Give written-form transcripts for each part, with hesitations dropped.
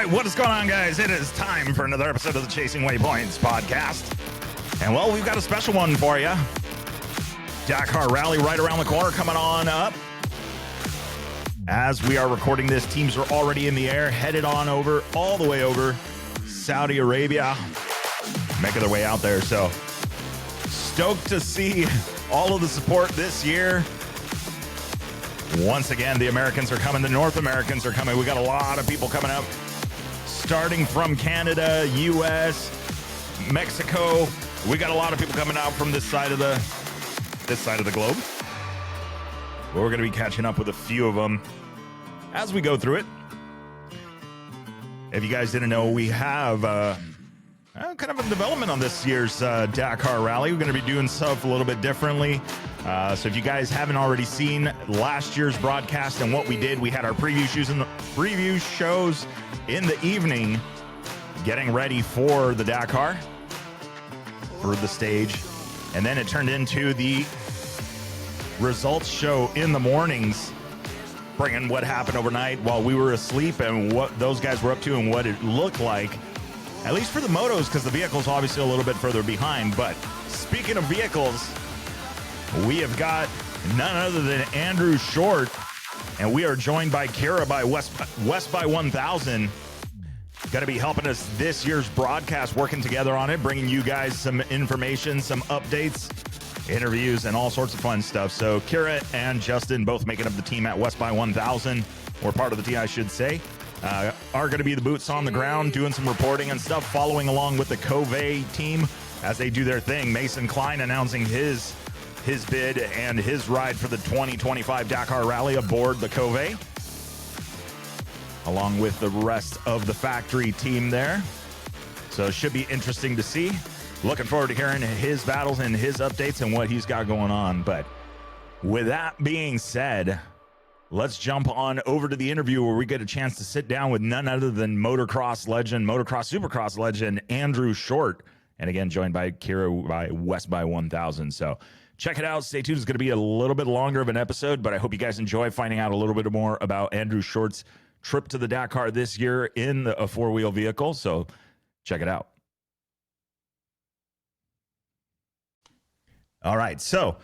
right, what is going on, guys? It is time for another episode of the Chasing Waypoints podcast. And, well, we've got a special one for you. Dakar Rally right around the corner coming on up. As we are recording this, teams are already in the air, headed on over, all the way over Saudi Arabia, making their way out there. So, stoked to see all of the support this year. Once again, the Americans are coming. The North Americans are coming. We got a lot of people coming up, starting from Canada, U.S., Mexico. We got a lot of people coming out from this side of the globe. We're going to be catching up with a few of them as we go through it. If you guys didn't know, we have kind of a development on this year's Dakar Rally. We're going to be doing stuff a little bit differently. So if you guys haven't already seen last year's broadcast and what we did, we had our preview shows in the evening, getting ready for the Dakar, for the stage. And then it turned into the results show in the mornings, bringing what happened overnight while we were asleep and what those guys were up to and what it looked like, at least for the motos, because the vehicle's obviously a little bit further behind. But speaking of vehicles, we have got none other than Andrew Short, and we are joined by Kyra by West by 1000. Going to be helping us this year's broadcast, working together on it, bringing you guys some information, some updates, interviews, and all sorts of fun stuff. So Kyra and Justin, both making up the team at West by 1000, or part of the team, I should say, are going to be the boots on the ground, doing some reporting and stuff, following along with the Cove team as they do their thing. Mason Klein announcing his bid and his ride for the 2025 Dakar Rally aboard the Cove, along with the rest of the factory team there. So it should be interesting to see. Looking forward to hearing his battles and his updates and what he's got going on. But with that being said, let's jump on over to the interview where we get a chance to sit down with none other than motocross supercross legend, Andrew Short. And again, joined by Kyra by West by 1000. So check it out. Stay tuned. It's going to be a little bit longer of an episode, but I hope you guys enjoy finding out a little bit more about Andrew Short's trip to the Dakar this year in a four-wheel vehicle. So check it out. All right, so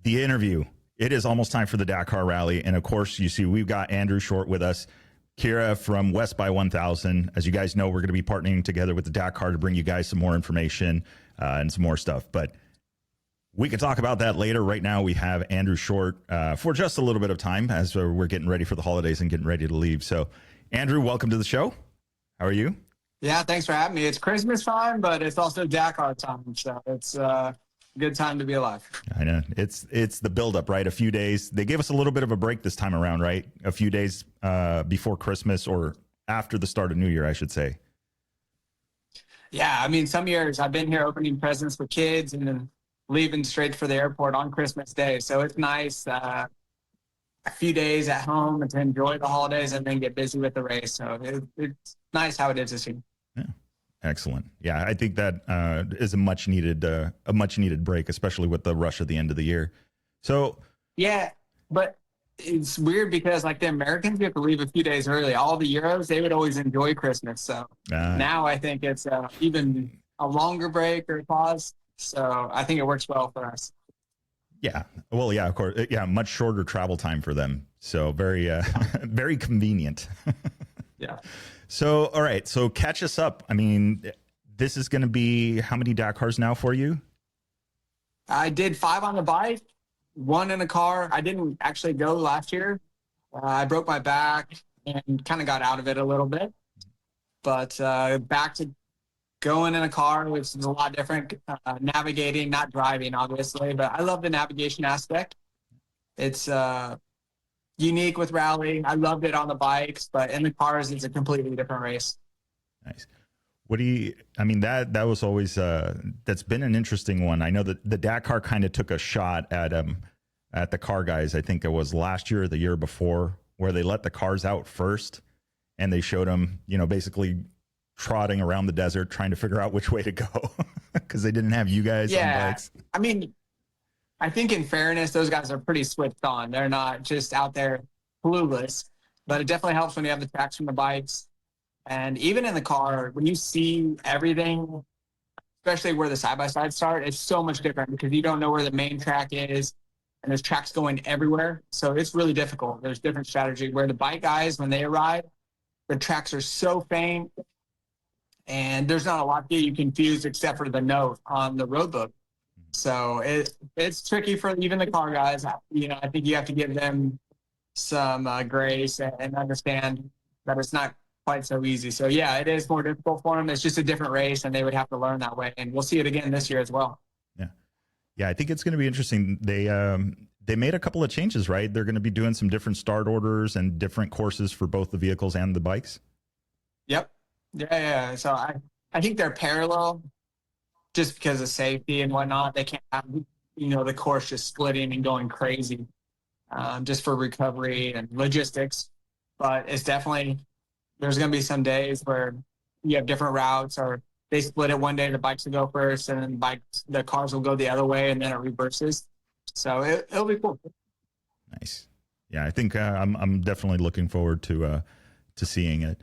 the interview. It is almost time for the Dakar Rally, and of course, you see we've got Andrew Short with us, Kyra from West by 1000. As you guys know, we're going to be partnering together with the Dakar to bring you guys some more information and some more stuff, but we can talk about that later. Right now, we have Andrew Short for just a little bit of time as we're getting ready for the holidays and getting ready to leave. So, Andrew, welcome to the show. How are you? Yeah, thanks for having me. It's Christmas time, but it's also Dakar time, so it's good time to be alive. I know. It's the buildup, right? A few days. They gave us a little bit of a break this time around, right? A few days before Christmas, or after the start of New Year, I should say. Yeah, I mean, some years I've been here opening presents for kids and then leaving straight for the airport on Christmas Day. So it's nice a few days at home and to enjoy the holidays and then get busy with the race. So it's nice how it is this year. Yeah. Excellent. Yeah, I think that is a much needed break, especially with the rush at the end of the year. So yeah, but it's weird because like the Americans get to leave a few days early. All the Euros, they would always enjoy Christmas. So now I think it's even a longer break or pause. So I think it works well for us. Yeah. Well, yeah, of course. Yeah, much shorter travel time for them. So very, very convenient. Yeah. So, all right. So catch us up. I mean, this is going to be how many Dakars now for you? I did 5 on the bike, 1 in a car. I didn't actually go last year. I broke my back and kind of got out of it a little bit. But back to going in a car, which is a lot different. Navigating, not driving, obviously. But I love the navigation aspect. It's unique with rally. I loved it on the bikes, but in the cars, it's a completely different race. Nice. I mean, that was always, that's been an interesting one. I know that the Dakar kind of took a shot at the car guys. I think it was last year or the year before, where they let the cars out first and they showed them, basically trotting around the desert, trying to figure out which way to go because they didn't have you guys on bikes. I mean, I think in fairness, those guys are pretty switched on. They're not just out there clueless, but it definitely helps when you have the tracks from the bikes. And even in the car, when you see everything, especially where the side-by-sides start, it's so much different because you don't know where the main track is, and there's tracks going everywhere. So it's really difficult. There's different strategy where the bike guys, when they arrive, the tracks are so faint, and there's not a lot that you confuse except for the note on the road book. So it's tricky for even the car guys. You know, I think you have to give them some grace and understand that it's not quite so easy. So yeah, it is more difficult for them. It's just a different race, and they would have to learn that way. And we'll see it again this year as well. Yeah, I think it's going to be interesting. They made a couple of changes, right? They're going to be doing some different start orders and different courses for both the vehicles and the bikes. Yep. Yeah. So I think they're parallel just because of safety and whatnot. They can't have, the course just splitting and going crazy just for recovery and logistics. But it's definitely, there's going to be some days where you have different routes, or they split it one day, the bikes will go first, and then the cars will go the other way, and then it reverses. So it'll be cool. Nice. Yeah, I think I'm definitely looking forward to seeing it.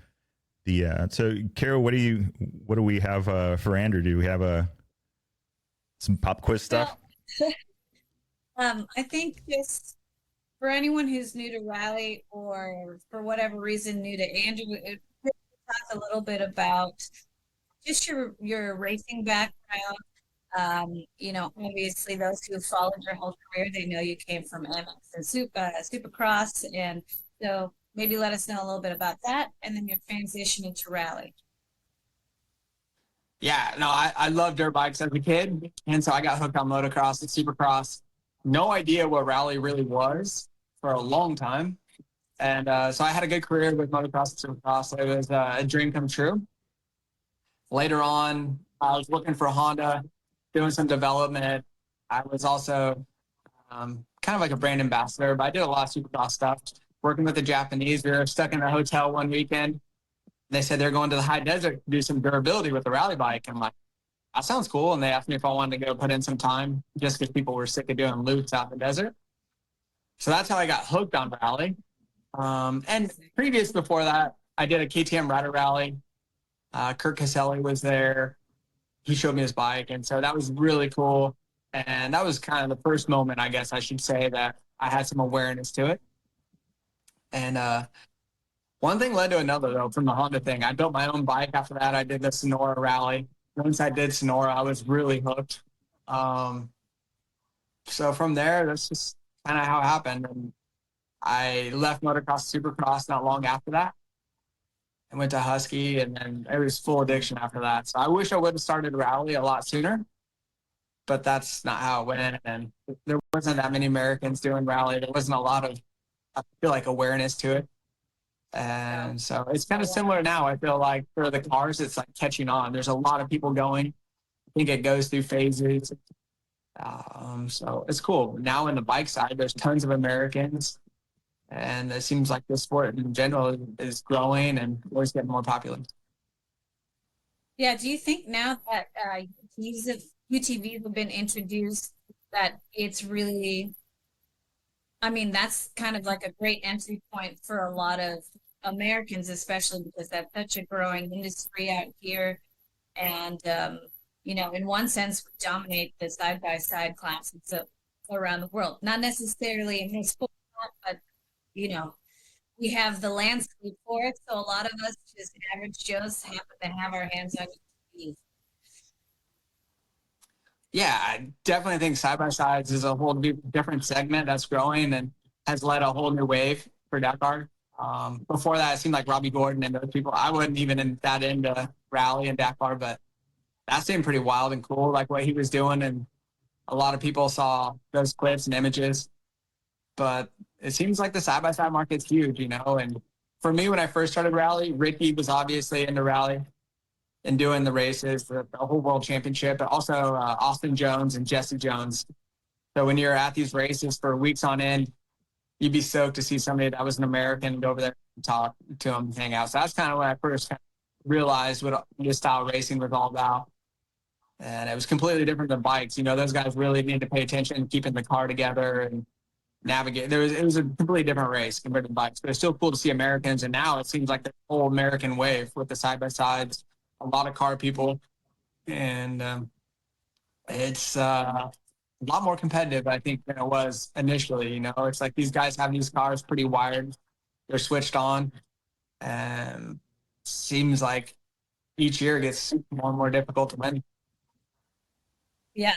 So Kyra, what do we have for Andrew? Do we have some pop quiz stuff? I think just for anyone who's new to rally, or for whatever reason new to Andrew, talk a little bit about just your racing background. Obviously those who have followed your whole career, they know you came from MX and Supercross, and so maybe let us know a little bit about that, and then your transition into rally. Yeah, no, I loved dirt bikes as a kid, and so I got hooked on motocross and Supercross. No idea what rally really was for a long time, and so I had a good career with motocross and Supercross. It was a dream come true. Later on, I was looking for Honda, doing some development. I was also kind of like a brand ambassador, but I did a lot of Supercross stuff. Working with the Japanese, we were stuck in a hotel one weekend. They said they're going to the high desert to do some durability with the rally bike. I'm like, that sounds cool. And they asked me if I wanted to go put in some time just because people were sick of doing loops out in the desert. So that's how I got hooked on rally. And previous before that, I did a KTM rider rally. Kurt Caselli was there. He showed me his bike. And so that was really cool. And that was kind of the first moment, I guess I should say, that I had some awareness to it. And one thing led to another, though, from the Honda thing. I built my own bike after that. I did the Sonora rally. Once I did Sonora, I was really hooked. So from there, that's just kind of how it happened. And I left motocross, Supercross not long after that. I went to Husky, and then it was full addiction after that. So I wish I would have started rally a lot sooner, but that's not how it went. And there wasn't that many Americans doing rally. There wasn't a lot of, I feel like, awareness to it. And so it's kind of similar now. I feel like for the cars, it's like catching on. There's a lot of people going. I think it goes through phases. So it's cool. Now in the bike side, there's tons of Americans. And it seems like the sport in general is growing and always getting more popular. Yeah. Do you think now that UTVs have been introduced, that it's really, that's kind of like a great entry point for a lot of Americans, especially because that's such a growing industry out here. And, in one sense, we dominate the side-by-side classes around the world. Not necessarily in this sport, but, we have the landscape for it. So a lot of us, just average Joes, happen to have our hands on UTVs. Yeah, I definitely think side-by-sides is a whole different segment that's growing and has led a whole new wave for Dakar. Before that, it seemed like Robbie Gordon and those people. I wasn't even that into rally and Dakar, but that seemed pretty wild and cool, like what he was doing. And a lot of people saw those clips and images. But it seems like the side-by-side market's huge, And for me, when I first started rally, Ricky was obviously into rally and doing the races, the whole world championship, but also Austin Jones and Jesse Jones. So when you're at these races for weeks on end, you'd be stoked to see somebody that was an American go over there and talk to them and hang out. So that's kind of when I first realized what this style racing was all about. And it was completely different than bikes. Those guys really need to pay attention, keeping the car together and navigate. It was a completely different race compared to bikes, but it's still cool to see Americans. And now it seems like the whole American wave with the side by sides, a lot of car people, and it's a lot more competitive, I think, than it was initially. You know, it's like these guys have these cars pretty wired, they're switched on, and seems like each year gets more and more difficult to win. Yeah,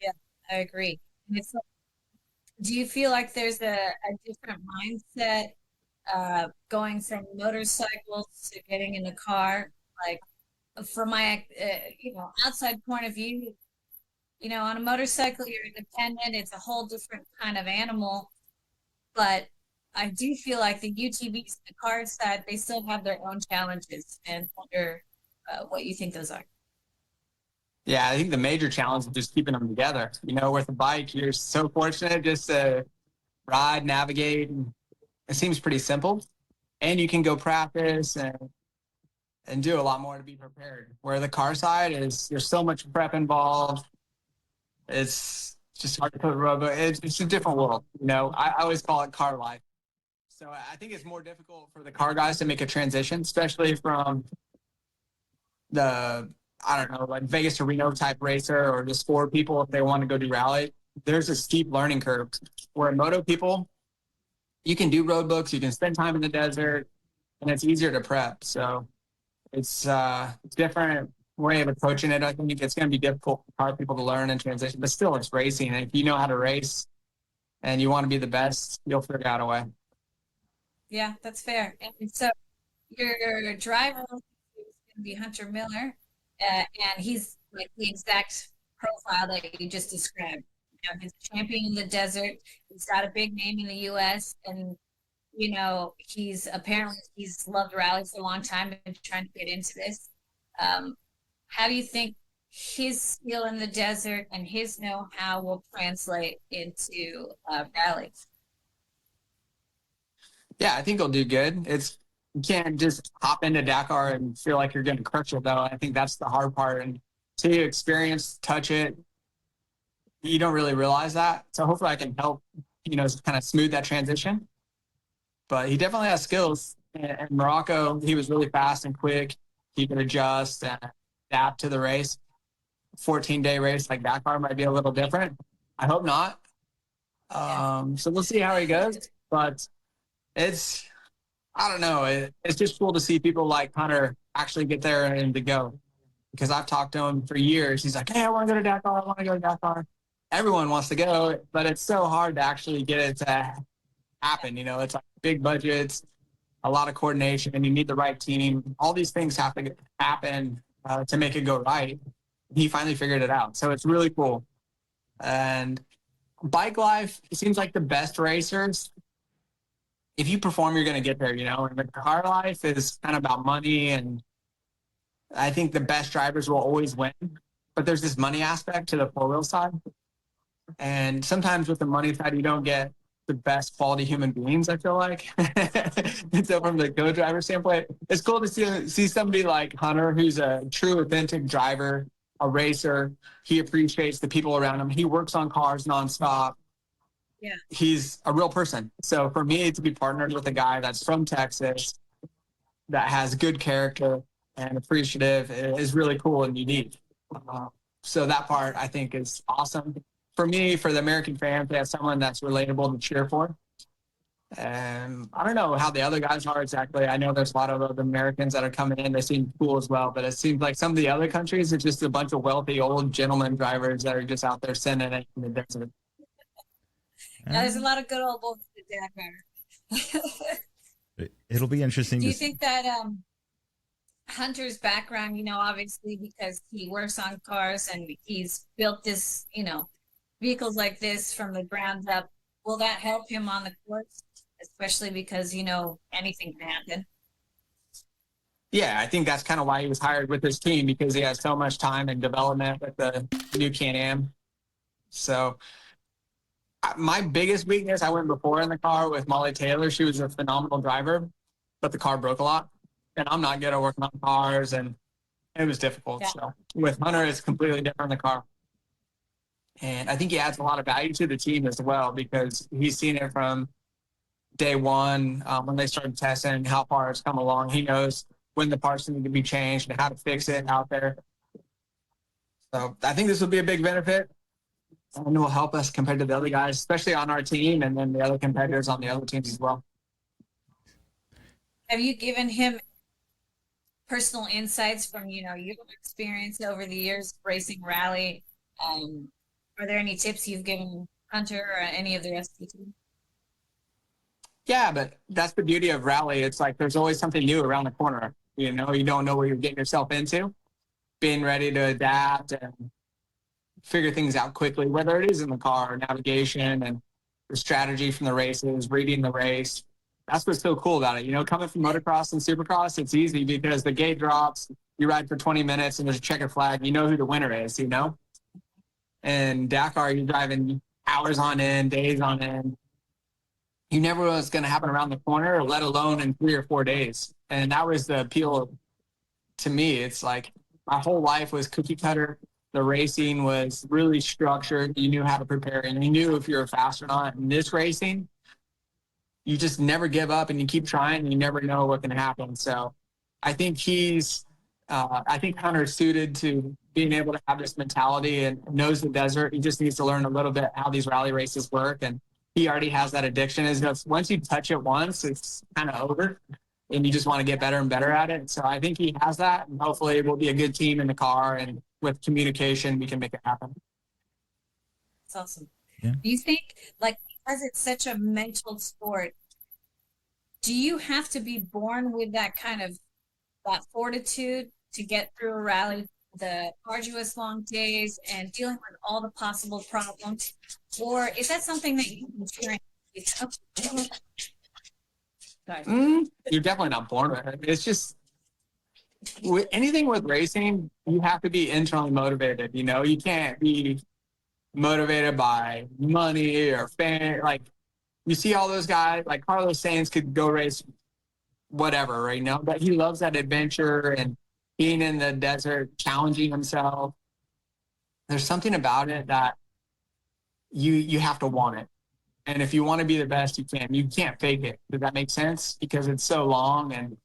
yeah, I agree. And it's like, do you feel like there's a different mindset going from motorcycles to getting in the car? Like from my outside point of view, on a motorcycle you're independent. It's a whole different kind of animal. But I do feel like the UTVs, the car side, they still have their own challenges, and wonder what you think those are. Yeah, I think the major challenge is just keeping them together. You know, with a bike, you're so fortunate just to ride, navigate. And it seems pretty simple. And you can go practice and do a lot more to be prepared. Where the car side is, there's so much prep involved. It's just hard to put a road, but it's a different world. You know, I always call it car life. So I think it's more difficult for the car guys to make a transition, especially from the, I don't know, like Vegas to Reno type racer or just 4 people if they want to go do rally. There's a steep learning curve where moto people, you can do road books, you can spend time in the desert, and it's easier to prep. So it's a different way of approaching it. I think it's going to be difficult for car people to learn and transition, but still it's racing. And if you know how to race and you want to be the best, you'll figure out a way. Yeah, that's fair. And so your driver is going to be Hunter Miller, and he's like the exact profile that you just described. He's a champion in the desert. He's got a big name in the U.S. and he's loved rally for a long time and trying to get into this. How do you think his skill in the desert and his know-how will translate into rallies? Yeah, I think he'll do good. You can't just hop into Dakar and feel like you're going to crush it, though. I think that's the hard part. And until you experience, touch it, you don't really realize that. So hopefully I can help, kind of smooth that transition. But he definitely has skills. In Morocco, he was really fast and quick. He could adjust and adapt to the race. 14-day race like Dakar might be a little different. I hope not. So we'll see how he goes. But I don't know. It's just cool to see people like Hunter actually get there and to go. Because I've talked to him for years. He's like, hey, I want to go to Dakar. I want to go to Dakar. Everyone wants to go, but it's so hard to actually get it to happen. It's like big budgets, a lot of coordination, and you need the right team. All these things have to happen to make it go right. He finally figured it out. So it's really cool. And bike life, it seems like the best racers, if you perform, you're going to get there, and the car life is kind of about money. And I think the best drivers will always win, but there's this money aspect to the 4-wheel side. And sometimes with the money side, you don't get the best quality human beings, I feel like. And so from the co-driver standpoint, it's cool to see somebody like Hunter, who's a true authentic driver, a racer. He appreciates the people around him. He works on cars nonstop. Yeah. He's a real person. So for me to be partnered with a guy that's from Texas, that has good character and appreciative, is really cool and unique. So that part I think is awesome. For me, for the American fans, they have someone that's relatable to cheer for. And I don't know how the other guys are exactly. I know there's a lot of other Americans that are coming in. They seem cool as well. But it seems like some of the other countries, it's just a bunch of wealthy old gentleman drivers that are just out there sending it in the desert. Yeah, there's a lot of good old boys in Dakar. It'll be interesting. Do you think that Hunter's background, obviously because he works on cars and he's built this, vehicles like this from the ground up, will that help him on the course, especially because anything can happen? Yeah, I think that's kind of why he was hired with his team, because he has so much time and development with the new Can-Am. So my biggest weakness, I went before in the car with Molly Taylor. She was a phenomenal driver, but the car broke a lot. And I'm not good at working on cars, and it was difficult. Yeah. So with Hunter, it's completely different in the car. And I think he adds a lot of value to the team as well, because he's seen it from day one when they started testing how far it's come along. He knows when the parts need to be changed and how to fix it out there. So I think this will be a big benefit, and it will help us compared to the other guys, especially on our team, and then the other competitors on the other teams as well. Have you given him personal insights from, your experience over the years racing rally? Are there any tips you've given Hunter or any of the rest of the team? Yeah, but that's the beauty of rally. It's like there's always something new around the corner. You don't know what you're getting yourself into. Being ready to adapt and figure things out quickly, whether it is in the car, navigation, and the strategy from the races, reading the race. That's what's so cool about it. Coming from motocross and supercross, it's easy because the gate drops, you ride for 20 minutes, and there's a checkered flag. You know who the winner is, And Dakar, you're driving hours on end, days on end. You never know what's going to happen around the corner, let alone in 3 or 4 days. And that was the appeal to me. It's like my whole life was cookie cutter. The racing was really structured. You knew how to prepare, and you knew if you were fast or not. In this racing, you just never give up, and you keep trying, and you never know what can happen. So I think I think Hunter's suited to being able to have this mentality and knows the desert. He just needs to learn a little bit how these rally races work, and he already has that addiction. Is just once you touch it once, it's kind of over, and you just want to get better and better at it. So I think he has that, and hopefully we'll be a good team in the car, and with communication, we can make it happen. That's awesome. Yeah. Do you think, because it's such a mental sport, do you have to be born with that kind of that fortitude to get through a rally, the arduous long days and dealing with all the possible problems? Or is that something that you can train? You're definitely not born with it. It's just anything with racing, you have to be internally motivated. You can't be motivated by money or fame. Like you see all those guys, like Carlos Sainz could go race whatever right now, but he loves that adventure and being in the desert, challenging himself. There's something about it that you have to want it. And if you want to be the best, you can. You can't fake it. Does that make sense? Because it's so long and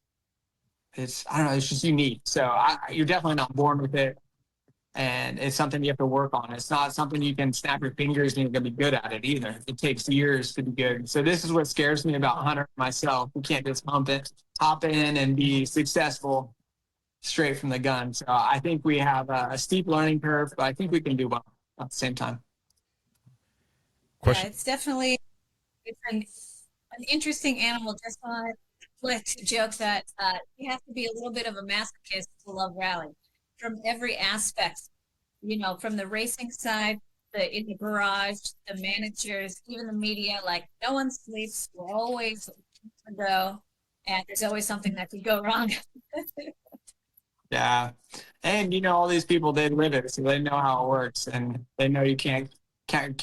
it's just unique. So you're definitely not born with it. And it's something you have to work on. It's not something you can snap your fingers and you're going to be good at it either. It takes years to be good. So this is what scares me about Hunter and myself. We can't just hop in and be successful straight from the gun. So I think we have a steep learning curve, but I think we can do well at the same time. Yeah, it's definitely an interesting animal. Just want to joke that you have to be a little bit of a masochist to love rally from every aspect. From the racing side, in the garage, the managers, even the media. Like no one sleeps. We're always on the go, and there's always something that could go wrong. Yeah, and all these people, they live it, so they know how it works, and they know you can't count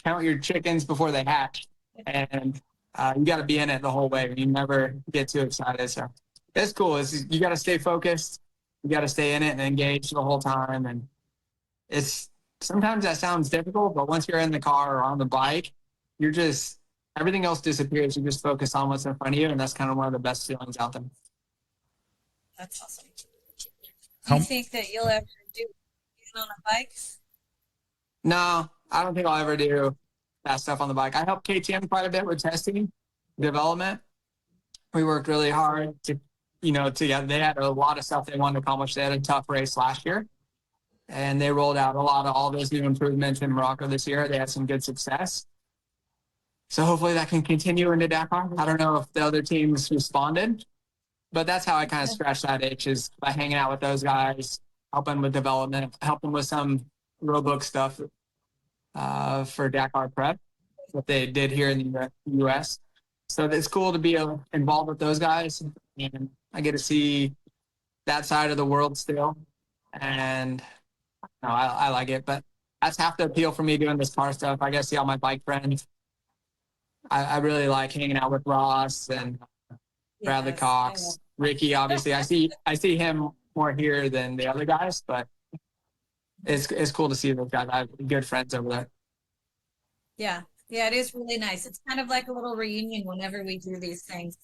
your chickens before they hatch, and you got to be in it the whole way. You never get too excited. So it's cool. You got to stay focused. You got to stay in it and engage the whole time. And sometimes that sounds difficult, but once you're in the car or on the bike, everything else disappears. You just focus on what's in front of you, and that's kind of one of the best feelings out there. That's awesome. Do you think that you'll ever do on a bike? No, I don't think I'll ever do that stuff on the bike. I helped KTM quite a bit with testing, development. We worked really hard together. They had a lot of stuff they wanted to accomplish. They had a tough race last year, and they rolled out a lot of all those new improvements in Morocco this year. They had some good success. So hopefully that can continue into Dakar. I don't know if the other teams responded, but that's how I kind of scratched that itch, is by hanging out with those guys, helping with development, helping with some roadbook stuff for Dakar prep, what they did here in the U.S. So it's cool to be involved with those guys, and I get to see that side of the world still, and I like it. But that's half the appeal for me doing this car stuff. I get to see all my bike friends. I really like hanging out with Ross and Bradley Cox, Ricky. Obviously, I see him more here than the other guys, but it's cool to see those guys. I have good friends over there. Yeah. Yeah, it is really nice. It's kind of like a little reunion whenever we do these things.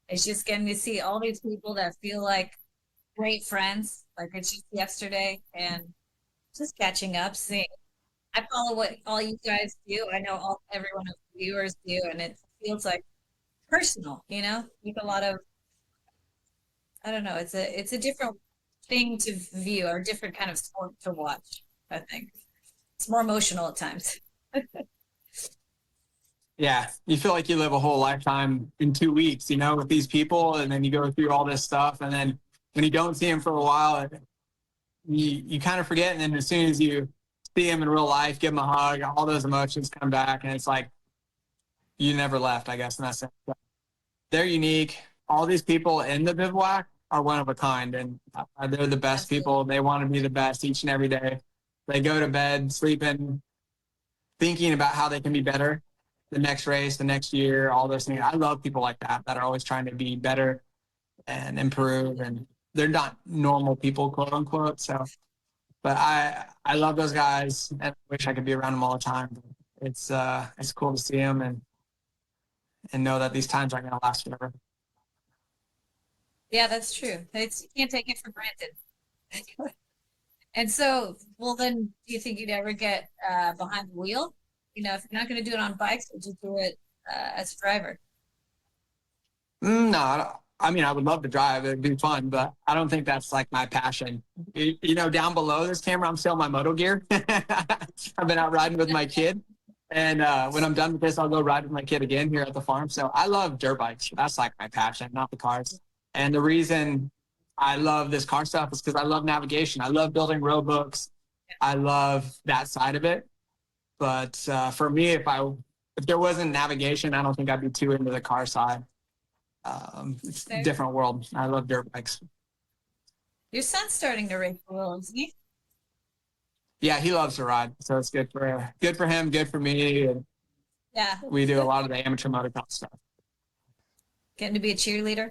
It's just getting to see all these people that feel like great friends. Like it's just yesterday and just catching up, seeing. I follow what all you guys do. I know everyone of the viewers do, and it feels like personal, with a lot of, I don't know, it's a different thing to view or different kind of sport to watch, I think. It's more emotional at times. Yeah, you feel like you live a whole lifetime in 2 weeks, with these people, and then you go through all this stuff, and then when you don't see them for a while, you kind of forget, and then as soon as you see them in real life, give them a hug, all those emotions come back, and it's like you never left, I guess, in that sense. They're unique. All these people in the bivouac are one of a kind, and they're the best Absolutely. people. They want to be the best each and every day. They go to bed sleeping, thinking about how they can be better the next race, the next year, all those things. I love people like that are always trying to be better and improve, and they're not normal people, quote unquote. So, but I love those guys, and I wish I could be around them all the time. It's cool to see them and know that these times aren't going to last forever. Yeah, that's true. You can't take it for granted. And so, well, then, do you think you'd ever get behind the wheel? If you're not going to do it on bikes, would you do it as a driver? No, I mean, I would love to drive. It'd be fun, but I don't think that's like my passion. Down below this camera, I'm still in my moto gear. I've been out riding with my kid. And when I'm done with this, I'll go ride with my kid again here at the farm. So I love dirt bikes. That's like my passion, not the cars. And the reason I love this car stuff is because I love navigation. I love building road books. I love that side of it. But for me, if there wasn't navigation, I don't think I'd be too into the car side. It's a different world. I love dirt bikes. Your son's starting to race a little, isn't he? Yeah, he loves to ride, so it's good for him, good for me. And yeah, we do a lot of the amateur motocross stuff. Getting to be a cheerleader.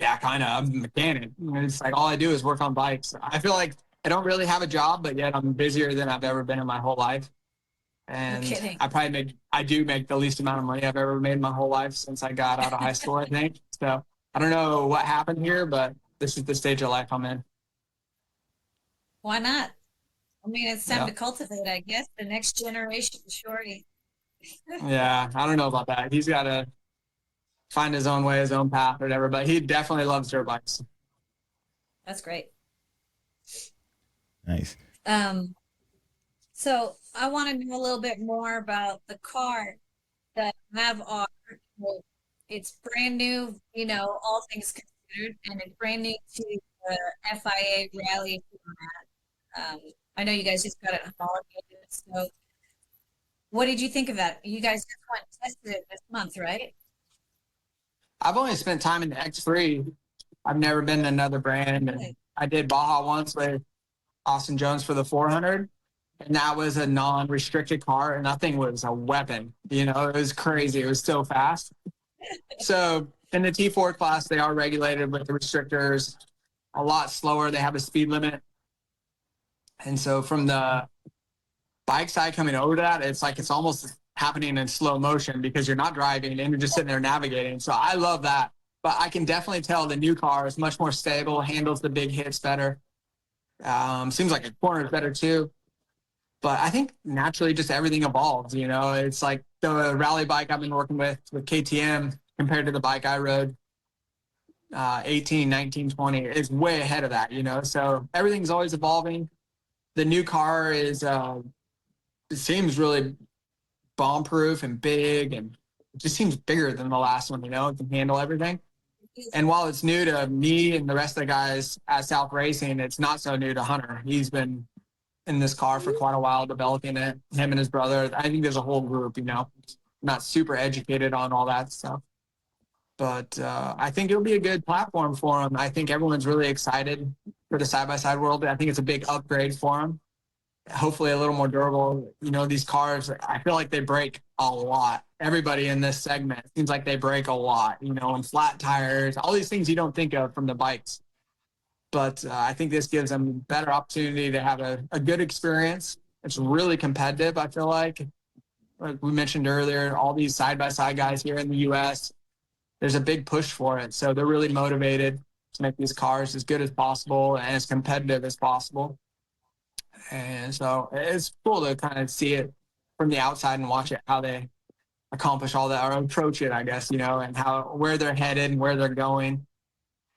Yeah, kind of. I'm a mechanic. It's like all I do is work on bikes. I feel like I don't really have a job, but yet I'm busier than I've ever been in my whole life. And No kidding. I do make the least amount of money I've ever made in my whole life since I got out of high school, I think. So I don't know what happened here, but this is the stage of life I'm in. Why not? I mean, it's time Yeah. to cultivate, I guess, the next generation of Shorty. Yeah, I don't know about that. He's got to find his own way, his own path, or whatever, but he definitely loves dirt bikes. That's great. Nice. So I want to know a little bit more about the car that you have on. Well, it's brand new, all things considered, and it's brand new to the FIA rally format. I know you guys just got it homologated. So what did you think of that? You guys just went and tested it this month, right? I've only spent time in the X3. I've never been in another brand. And I did Baja once with Austin Jones for the 400. And that was a non-restricted car. And that thing was a weapon. It was crazy. It was so fast. So in the T4 class, they are regulated with the restrictors a lot slower. They have a speed limit. And so from the bike side coming over to that, it's like it's almost happening in slow motion because you're not driving and you're just sitting there navigating. So I love that. But I can definitely tell the new car is much more stable, handles the big hits better. Seems like a corner is better too. But I think naturally just everything evolves, It's like the rally bike I've been working with KTM compared to the bike I rode 18, 19, 20 is way ahead of that, So everything's always evolving. The new car is it seems really bomb-proof and big, and it just seems bigger than the last one, It can handle everything. And while it's new to me and the rest of the guys at South Racing, it's not so new to Hunter. He's been in this car for quite a while, developing it, him and his brother. I think there's a whole group, not super educated on all that stuff. But I think it'll be a good platform for them. I think everyone's really excited for the side-by-side world. I think it's a big upgrade for them. Hopefully a little more durable. These cars, I feel like they break a lot. Everybody in this segment seems like they break a lot, and flat tires, all these things you don't think of from the bikes. But I think this gives them a better opportunity to have a good experience. It's really competitive, I feel like we mentioned earlier, all these side-by-side guys here in the U.S., there's a big push for it. So they're really motivated to make these cars as good as possible and as competitive as possible. And so it's cool to kind of see it from the outside and watch it, how they accomplish all that, or approach it, I guess, you know, and where they're headed and where they're going.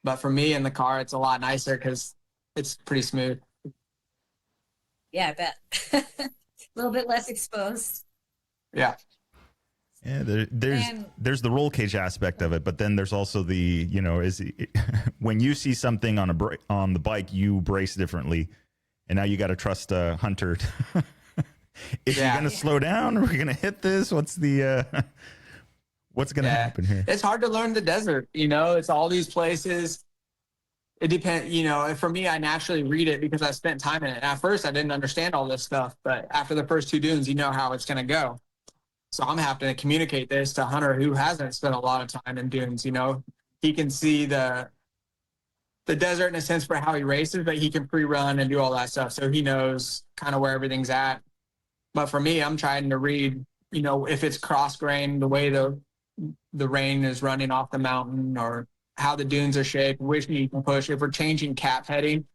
But for me in the car, it's a lot nicer because it's pretty smooth. Yeah, I bet. A little bit less exposed. Yeah. Yeah, there's the roll cage aspect of it, but then there's also the, you know, when you see something on the bike, you brace differently, and now you got to trust Hunter. Is he going to slow down? Are we going to hit this? What's going to happen here? It's hard to learn the desert. You know, it's all these places. It depends. You know, for me, I naturally read it because I spent time in it. And at first, I didn't understand all this stuff, but after the first 2 dunes, you know how it's going to go. So I'm having to communicate this to Hunter, who hasn't spent a lot of time in dunes. You know, he can see the desert in a sense for how he races, but he can pre-run and do all that stuff. So he knows kind of where everything's at. But for me, I'm trying to read, you know, if it's cross-grain, the way the rain is running off the mountain, or how the dunes are shaped, which you can push. If we're changing cap heading,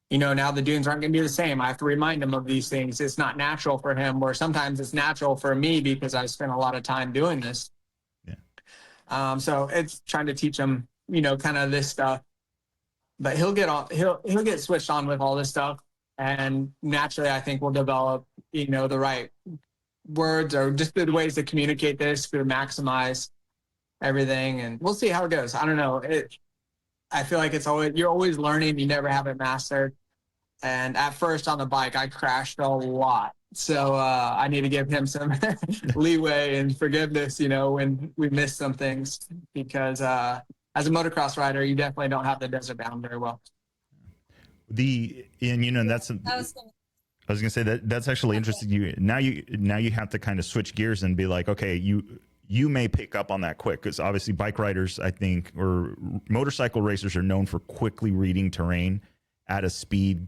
you know, now the dunes aren't going to be the same. I have to remind him of these things. It's not natural for him, or sometimes it's natural for me because I spent a lot of time doing this. Yeah. So it's trying to teach him, you know, kind of this stuff. But he'll get switched on with all this stuff, and naturally, I think we'll develop, you know, the right words or just the ways to communicate this to maximize everything, and we'll see how it goes. I don't know. I feel like you're always learning. You never have it mastered. And at first on the bike, I crashed a lot. So I need to give him some leeway and forgiveness, you know, when we miss some things, because as a motocross rider, you definitely don't have the desert bound very well. I was gonna say that's actually interesting. Now you have to kind of switch gears and be like, okay, you may pick up on that quick, because obviously bike riders, I think, or motorcycle racers are known for quickly reading terrain at a speed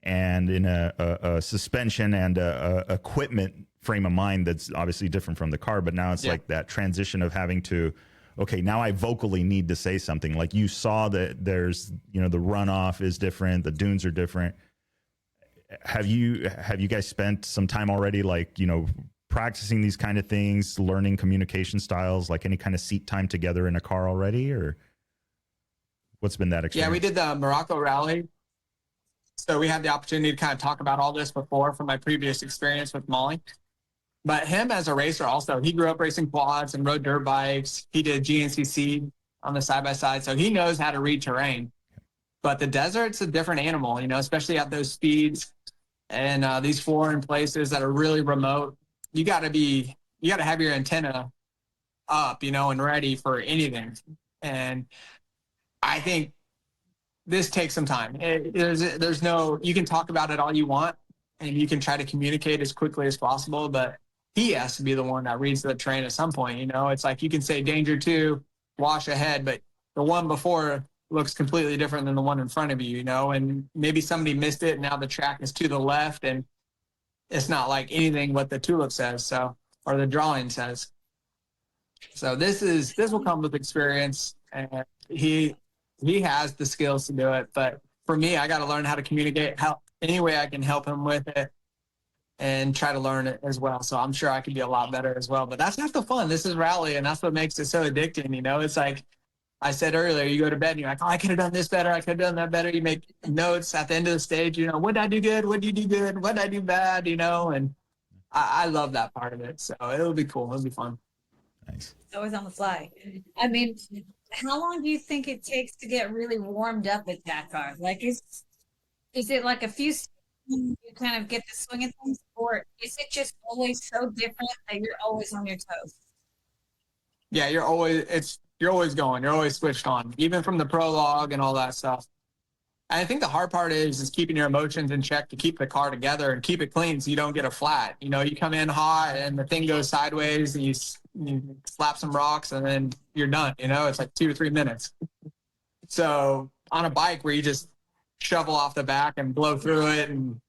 and in a suspension and a equipment frame of mind that's obviously different from the car. But now it's like that transition of having to, okay, now I vocally need to say something. Like you saw that there's, you know, the runoff is different, the dunes are different. Have you guys spent some time already, like, you know, practicing these kind of things, learning communication styles, like any kind of seat time together in a car already, or what's been that experience? Yeah, we did the Morocco Rally. So we had the opportunity to kind of talk about all this before from my previous experience with Molly. But him as a racer also, he grew up racing quads and rode dirt bikes. He did GNCC on the side-by-side, so he knows how to read terrain. But the desert's a different animal, you know, especially at those speeds and these foreign places that are really remote. You got to have your antenna up, you know, and ready for anything. And I think this takes some time. There's no, you can talk about it all you want, and you can try to communicate as quickly as possible, but he has to be the one that reads the terrain at some point. You know, it's like you can say danger 2, wash ahead, but the one before looks completely different than the one in front of you, you know, and maybe somebody missed it. And now the track is to the left, and it's not like anything what the tulip says, so, or the drawing says. So this will come with experience, and he has the skills to do it. But for me, I got to learn how to communicate, how any way I can help him with it, and try to learn it as well. So I'm sure I can be a lot better as well. But that's half the fun. This is rally, and that's what makes it so addicting. You know, it's like I said earlier, you go to bed and you're like, oh, I could have done this better. I could have done that better. You make notes at the end of the stage, you know, what did I do good? What did you do good? What did I do bad? You know, and I love that part of it. So it'll be cool. It'll be fun. Nice. Always on the fly. I mean, how long do you think it takes to get really warmed up at Dakar? Like, is it like a few seconds you kind of get the swing of things, or is it just always so different that you're always on your toes? Yeah, you're always going. You're always switched on, even from the prologue and all that stuff. And I think the hard part is keeping your emotions in check to keep the car together and keep it clean so you don't get a flat. You know, you come in hot and the thing goes sideways and you slap some rocks and then you're done. You know, it's like 2 to 3 minutes. So on a bike where you just shovel off the back and blow through it and,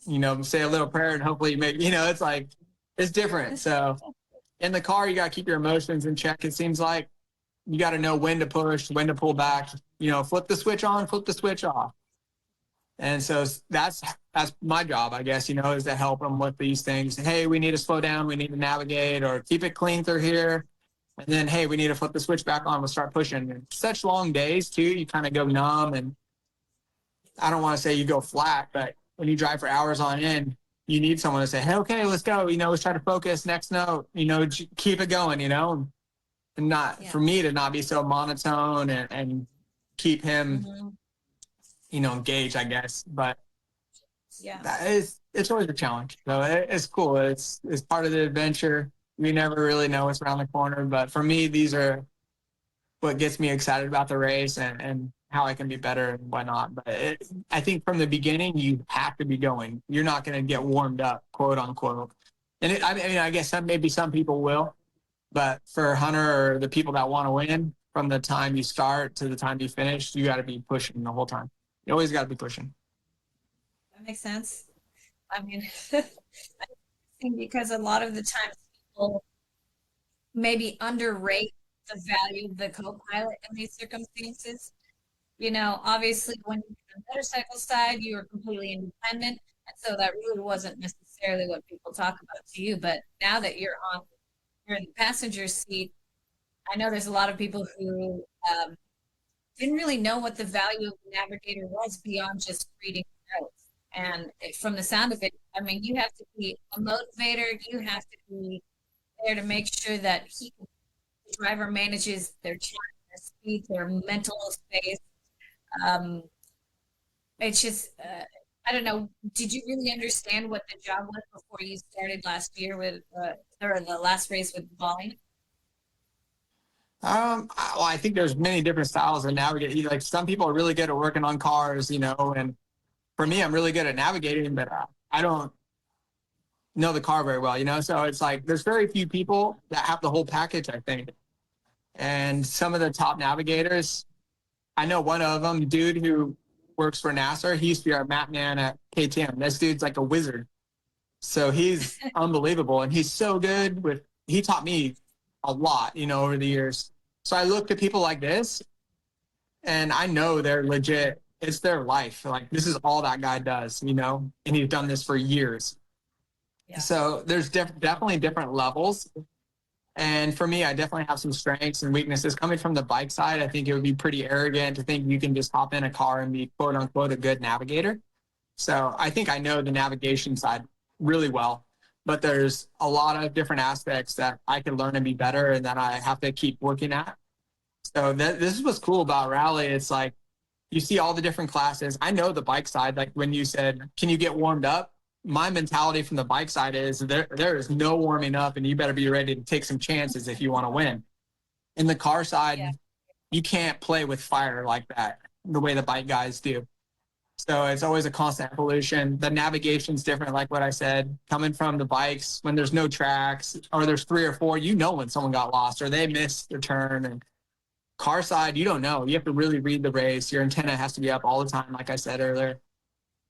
you know, say a little prayer and hopefully you make, you know, it's like, it's different. So in the car, you got to keep your emotions in check. It seems like you got to know when to push, when to pull back, you know, flip the switch on, flip the switch off. And so that's my job, I guess, you know, is to help them with these things. Hey, we need to slow down. We need to navigate or keep it clean through here. And then, hey, we need to flip the switch back on. We'll start pushing. And such long days, too. You kind of go numb. And I don't want to say you go flat, but when you drive for hours on end, you need someone to say, hey, okay, let's go. You know, let's try to focus. Next note, you know, keep it going, you know, and not for me to not be so monotone and keep him, you know, engaged, I guess. But it's always a challenge. So it's cool. It's part of the adventure. We never really know what's around the corner. But for me, these are what gets me excited about the race and how I can be better and whatnot. But I think from the beginning, you have to be going. You're not going to get warmed up, quote unquote. And I mean, I guess maybe some people will. But for Hunter or the people that want to win, from the time you start to the time you finish, you got to be pushing the whole time. You always got to be pushing. That makes sense. I mean, I think because a lot of the times people maybe underrate the value of the co-pilot in these circumstances. You know, obviously when you're on the motorcycle side, you are completely independent. And so that really wasn't necessarily what people talk about to you. But now that you're in the passenger seat, I know there's a lot of people who didn't really know what the value of the navigator was beyond just reading notes. And from the sound of it, I mean, you have to be a motivator. You have to be there to make sure that the driver manages their time, their speed, their mental space. It's just, I don't know. Did you really understand what the job was before you started last year with, or the last race with Volley? Well, I think there's many different styles of navigating. Like some people are really good at working on cars, you know, and for me, I'm really good at navigating, but I don't know the car very well, you know? So it's like, there's very few people that have the whole package, I think. And some of the top navigators, I know one of them, dude who works for NASA. He used to be our map man at KTM. This dude's like a wizard. So he's unbelievable. And he's so good he taught me a lot, you know, over the years. So I look at people like this and I know they're legit. It's their life. Like this is all that guy does, you know, and he's done this for years. Yeah. So there's definitely different levels. And for me, I definitely have some strengths and weaknesses. Coming from the bike side, I think it would be pretty arrogant to think you can just hop in a car and be quote unquote a good navigator. So I think I know the navigation side really well, but there's a lot of different aspects that I can learn and be better and that I have to keep working at. So this is what's cool about Rally. It's like you see all the different classes. I know the bike side, like when you said, can you get warmed up? My mentality from the bike side is there is no warming up and you better be ready to take some chances if you want to win. In the car side, you can't play with fire like that, the way the bike guys do. So it's always a constant evolution. The navigation's different, like what I said. Coming from the bikes, when there's no tracks or there's 3 or 4, you know when someone got lost or they missed their turn. And car side, you don't know. You have to really read the race. Your antenna has to be up all the time, like I said earlier.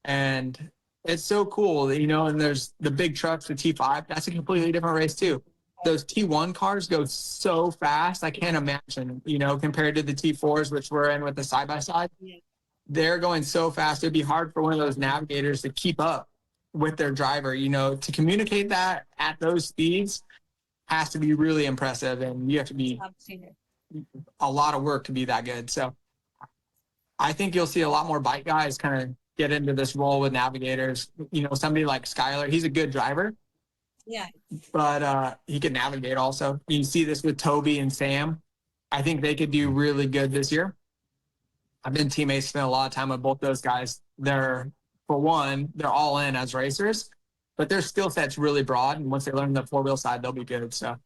And it's so cool, you know, and there's the big trucks, the T5. That's a completely different race, too. Those T1 cars go so fast, I can't imagine, you know, compared to the T4s, which we're in with the side-by-side. They're going so fast. It'd be hard for one of those navigators to keep up with their driver, you know, to communicate that at those speeds has to be really impressive. And you have to be a lot of work to be that good. So I think you'll see a lot more bike guys kind of get into this role with navigators. You know, somebody like Skylar, he's a good driver. Yeah. But he can navigate also. You see this with Toby and Sam. I think they could do really good this year. I've been teammates, spent a lot of time with both those guys. They're, for one, they're all in as racers, but their skill set's really broad. And once they learn the 4-wheel side, they'll be good. So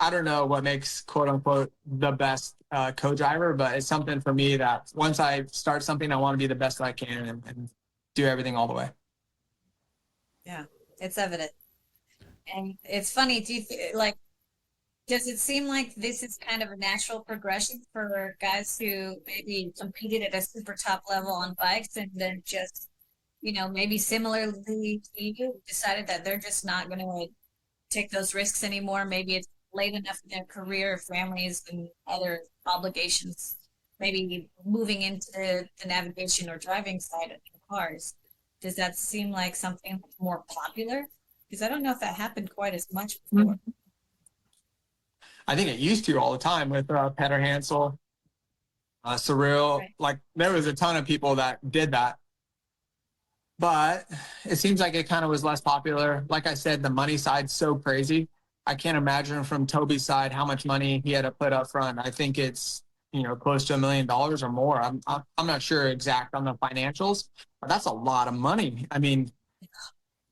I don't know what makes, quote unquote, the best co-driver, but it's something for me that once I start something, I want to be the best I can and do everything all the way. Yeah, it's evident. And it's funny, do you like does it seem like this is kind of a natural progression for guys who maybe competed at a super top level on bikes and then just, maybe similarly to you, decided that they're just not going to take those risks anymore? Maybe it's late enough in their career, families, and other obligations, maybe moving into the navigation or driving side of the cars. Does that seem like something more popular? Because I don't know if that happened quite as much before. I think it used to all the time with Petter Hansel, Surreal. Right. Like there was a ton of people that did that, but it seems like it kind of was less popular. Like I said, the money side's so crazy. I can't imagine from Toby's side how much money he had to put up front. I think it's close to $1 million or more. I'm not sure exact on the financials, but that's a lot of money. I mean,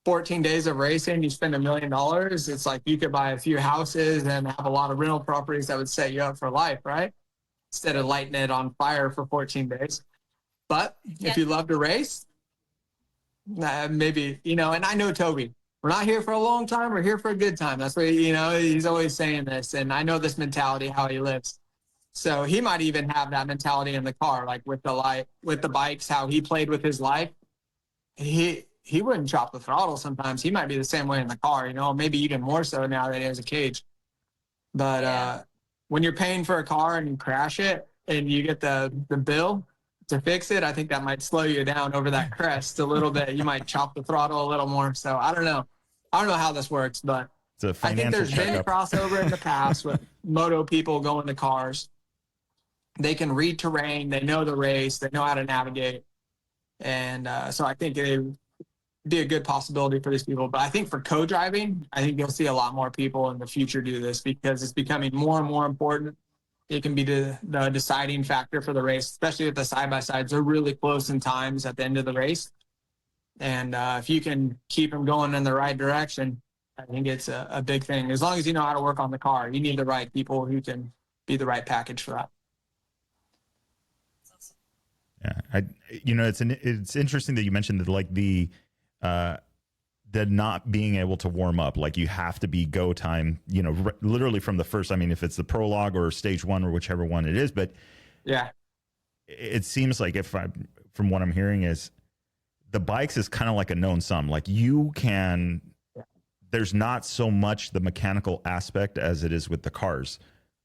14 days of racing, you spend $1 million. It's like you could buy a few houses and have a lot of rental properties that would set you up for life, right? Instead of lighting it on fire for 14 days. But if you love to race, maybe, and I know Toby, we're not here for a long time. We're here for a good time. That's what, he's always saying this. And I know this mentality, how he lives. So he might even have that mentality in the car, like with the bikes, how he played with his life. He wouldn't chop the throttle sometimes. He might be the same way in the car, maybe even more so now that he has a cage. But when you're paying for a car and you crash it and you get the bill to fix it, I think that might slow you down over that crest a little bit. You might chop the throttle a little more. So I don't know. I don't know how this works, but I think there's been a crossover in the past with moto people going to cars. They can read terrain. They know the race. They know how to navigate. And so I think it would be a good possibility for these people. But I think for co-driving, I think you'll see a lot more people in the future do this because it's becoming more and more important. It can be the deciding factor for the race, especially if the side-by-sides are really close in times at the end of the race. And if you can keep them going in the right direction, I think it's a big thing. As long as you know how to work on the car, you need the right people who can be the right package for that. Yeah, it's interesting that you mentioned that, like the not being able to warm up, like you have to be go time, literally from the first. I mean, if it's the prologue or stage one or whichever one it is, but yeah, it seems like from what I'm hearing is the bikes is kind of like a known sum. Like there's not so much the mechanical aspect as it is with the cars.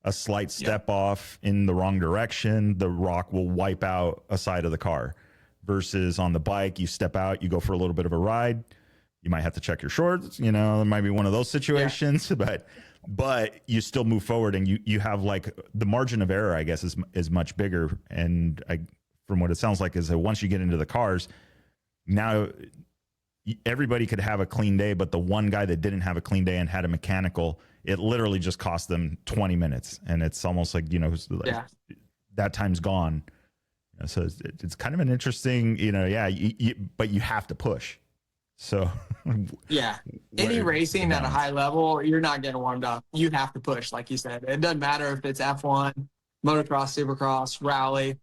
A slight step off in the wrong direction, the rock will wipe out a side of the car. Versus on the bike, you step out, you go for a little bit of a ride. You might have to check your shorts. There might be one of those situations, but you still move forward, and you have like the margin of error, I guess, is much bigger. And from what it sounds like is that once you get into the cars, now everybody could have a clean day, but the one guy that didn't have a clean day and had a mechanical, it literally just cost them 20 minutes. And it's almost like, that time's gone. So it's kind of an interesting, but you have to push. So any racing at a high level, you're not getting warmed up. You have to push, like you said. It doesn't matter if it's F1, motocross, supercross, rally.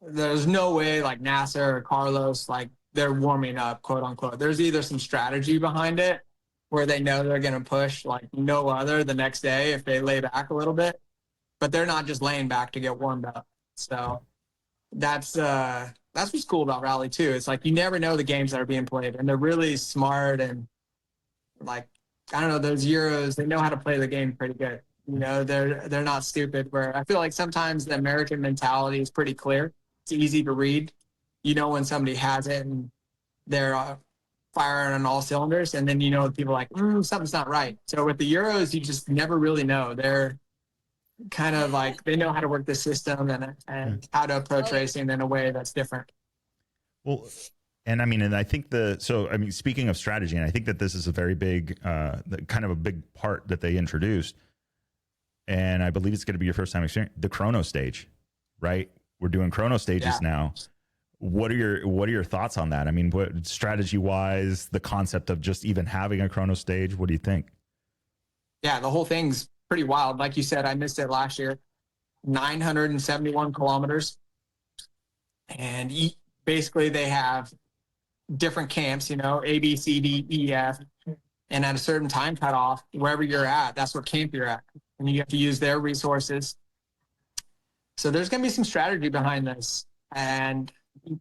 There's no way like NASA or Carlos, like they're warming up, quote unquote. There's either some strategy behind it where they know they're going to push like no other the next day if they lay back a little bit, but they're not just laying back to get warmed up. So that's what's cool about rally too. It's like you never know the games that are being played, and they're really smart and like I don't know, those Euros, they know how to play the game pretty good. They're not stupid. Where I feel like sometimes the American mentality is pretty clear. It's easy to read. When somebody has it and they're firing on all cylinders, and then people are like something's not right. So with the Euros, you just never really know. They're kind of like they know how to work the system and how to approach racing in a way that's different. Well, and I think speaking of strategy, and I think that this is a very big, kind of a big part that they introduced, and I believe it's going to be your first time experiencing the chrono stage, right? We're doing chrono stages now. What are your thoughts on that? I mean, what strategy wise, the concept of just even having a chrono stage, what do you think? Yeah, the whole thing's pretty wild. Like you said, I missed it last year. 971 kilometers. And basically they have different camps, A, B, C, D, E, F. And at a certain time cutoff, wherever you're at, that's what camp you're at. and you have to use their resources. So there's going to be some strategy behind this. And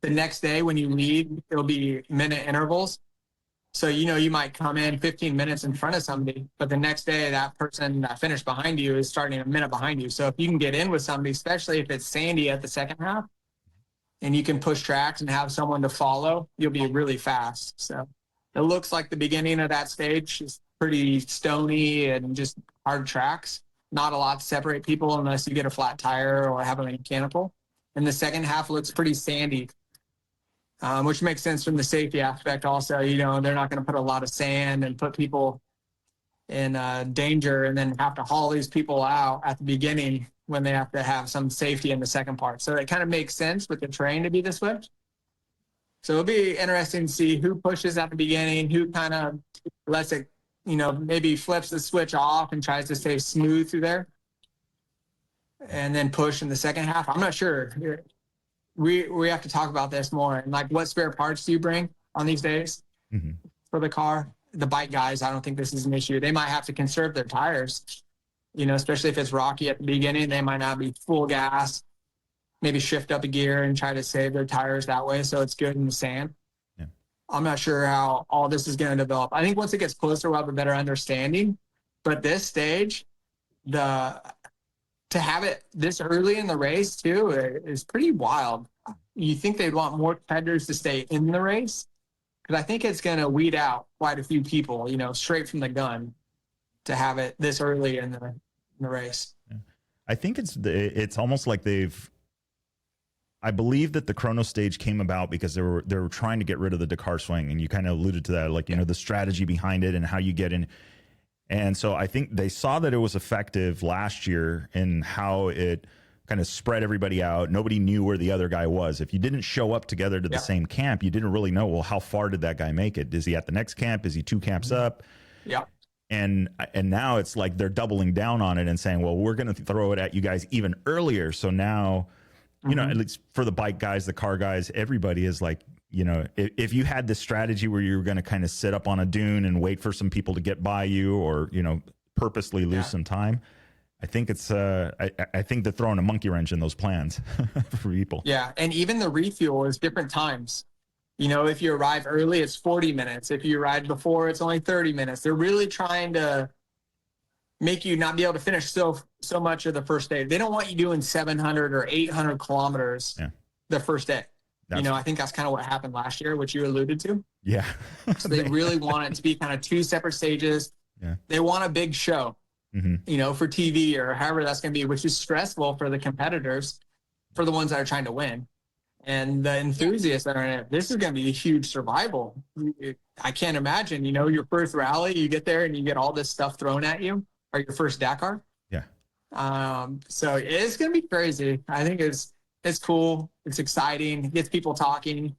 the next day when you lead, it'll be minute intervals. So, you might come in 15 minutes in front of somebody, but the next day that person that finished behind you is starting a minute behind you. So if you can get in with somebody, especially if it's sandy at the second half, and you can push tracks and have someone to follow, you'll be really fast. So it looks like the beginning of that stage is pretty stony and just hard tracks. Not a lot to separate people unless you get a flat tire or have a mechanical. And the second half looks pretty sandy, which makes sense from the safety aspect also. They're not going to put a lot of sand and put people in danger and then have to haul these people out at the beginning when they have to have some safety in the second part. So it kind of makes sense with the terrain to be this way. So it'll be interesting to see who pushes at the beginning, who kind of lets it, maybe flips the switch off and tries to stay smooth through there and then push in the second half. I'm not sure. We have to talk about this more. And like, what spare parts do you bring on these days for the car? The bike guys, I don't think this is an issue. They might have to conserve their tires, especially if it's rocky at the beginning. They might not be full gas, maybe shift up a gear and try to save their tires that way so it's good in the sand. Yeah. I'm not sure how all this is going to develop. I think once it gets closer, we'll have a better understanding. But this stage, to have it this early in the race too is pretty wild. You think they'd want more competitors to stay in the race? Because I think it's going to weed out quite a few people, straight from the gun, to have it this early in the race. I think it's almost like I believe that the chrono stage came about because they were trying to get rid of the Dakar swing, and you kind of alluded to that, like the strategy behind it and how you get in. And so I think they saw that it was effective last year in how it kind of spread everybody out. Nobody knew where the other guy was. If you didn't show up together to the same camp, you didn't really know, well, how far did that guy make it? Is he at the next camp? Is he 2 camps up? Yeah. And now it's like they're doubling down on it and saying, well, we're going to throw it at you guys even earlier. So now, at least for the bike guys, the car guys, everybody is like, if you had this strategy where you were going to kind of sit up on a dune and wait for some people to get by you or, purposely lose some time, I think it's I think they're throwing a monkey wrench in those plans for people. Yeah. And even the refuel is different times. If you arrive early, it's 40 minutes. If you arrive before, it's only 30 minutes. They're really trying to make you not be able to finish so much of the first day. They don't want you doing 700 or 800 kilometers the first day. I think that's kind of what happened last year, which you alluded to. Yeah. So they really want it to be kind of 2 separate stages. Yeah. They want a big show, for TV or however that's going to be, which is stressful for the competitors, for the ones that are trying to win. And the enthusiasts that are in it, this is going to be a huge survival. I can't imagine, your first rally, you get there and you get all this stuff thrown at you, or your first Dakar. Yeah. So it's going to be crazy. I think it's cool. It's exciting. It gets people talking,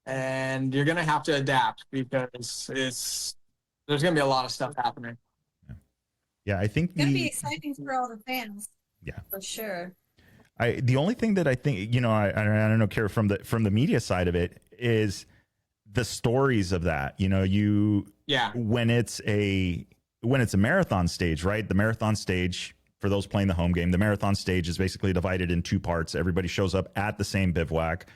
and you're going to have to adapt because there's going to be a lot of stuff happening. Yeah. I think it's going to be exciting for all the fans. Yeah, for sure. The only thing that I think, I don't know, Kyra, from the media side of it is the stories of that, when it's a marathon stage, right? The marathon stage, for those playing the home game, the marathon stage is basically divided in 2 parts. Everybody shows up at the same bivouac.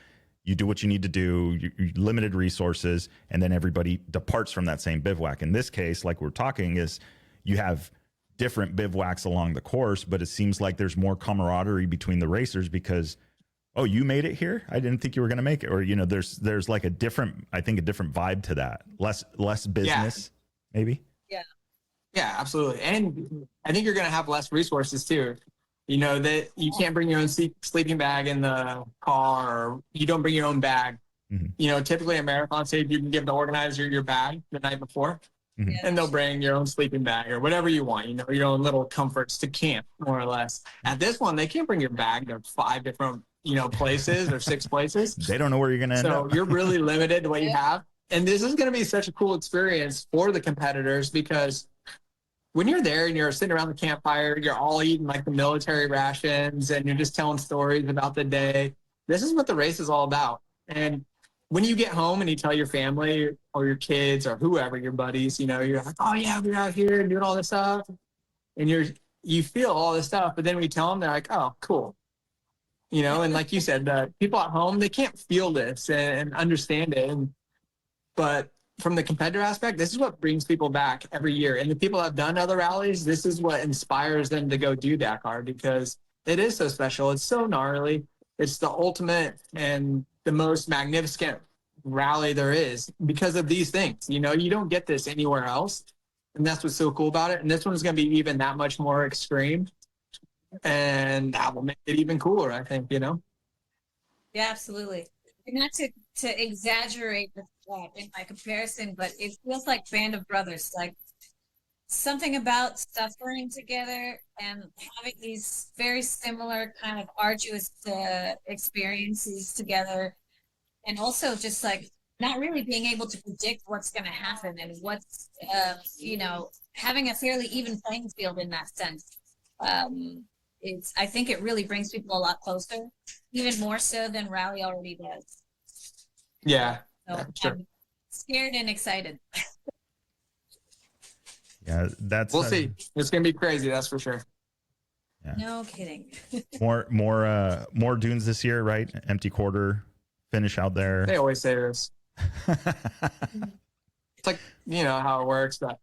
You do what you need to do, you limited resources, and then everybody departs from that same bivouac. In this case, like we're talking, is you have different bivouacs along the course, but it seems like there's more camaraderie between the racers because, oh, you made it here? I didn't think you were going to make it. Or, there's like a different vibe to that. Less business, maybe. Yeah. Yeah, absolutely. And I think you're going to have less resources too. That you can't bring your own sleeping bag in the car, or you don't bring your own bag. Typically a marathon stage, you can give the organizer your bag the night before. And they'll bring your own sleeping bag or whatever you want, your own little comforts to camp, more or less. At this one, they can't bring your bag to 5 different, places or 6 places. They don't know where you're going to end up. So you're really limited to what you have. And this is going to be such a cool experience for the competitors because when you're there and you're sitting around the campfire, you're all eating like the military rations and you're just telling stories about the day. This is what the race is all about. And when you get home and you tell your family or your kids or whoever, your buddies, you're like, oh yeah, we're out here and doing all this stuff. And you feel all this stuff, but then when you tell them, they're like, oh, cool. You know, and like you said, the people at home, they can't feel this and understand it. But from the competitor aspect, this is what brings people back every year. And the people that have done other rallies, this is what inspires them to go do Dakar, because it is so special. It's so gnarly. It's the ultimate and the most magnificent rally there is because of these things. You know, you don't get this anywhere else. And that's what's so cool about it. And this one's going to be even that much more extreme. And that will make it even cooler, I think, you know? Yeah, absolutely. And not to exaggerate in my comparison, but it feels like Band of Brothers, like something about suffering together and having these very similar kind of arduous experiences together. And also just like not really being able to predict what's going to happen and what's, you know, having a fairly even playing field in that sense. I think it really brings people a lot closer, even more so than Rally already does. Yeah. So yeah, sure. I'm scared and excited. Yeah, that's we'll see. It's gonna be crazy, that's for sure. Yeah. No kidding. more dunes this year, right? Empty quarter finish out there. They always say this. It's like, you know how it works, but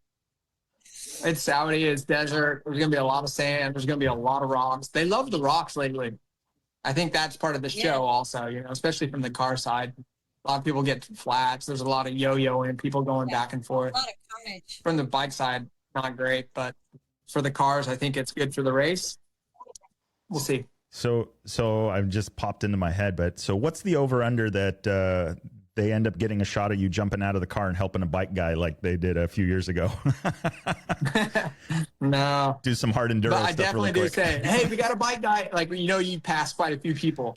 it's Saudi, it's desert. There's gonna be a lot of sand. There's gonna be a lot of rocks. They love the rocks lately. I think that's part of the show also, you know, especially from the car side. A lot of people get flats. There's a lot of yo-yoing, people going back and forth. A lot of carnage. From the bike side, not great, but for the cars, I think it's good for the race. We'll see. So I've just popped into my head, but so what's the over-under that they end up getting a shot of you jumping out of the car and helping a bike guy like they did a few years ago? No. Do some hard enduro but I stuff definitely really do quick. say, hey, we got a bike guy. Like, you know, you pass quite a few people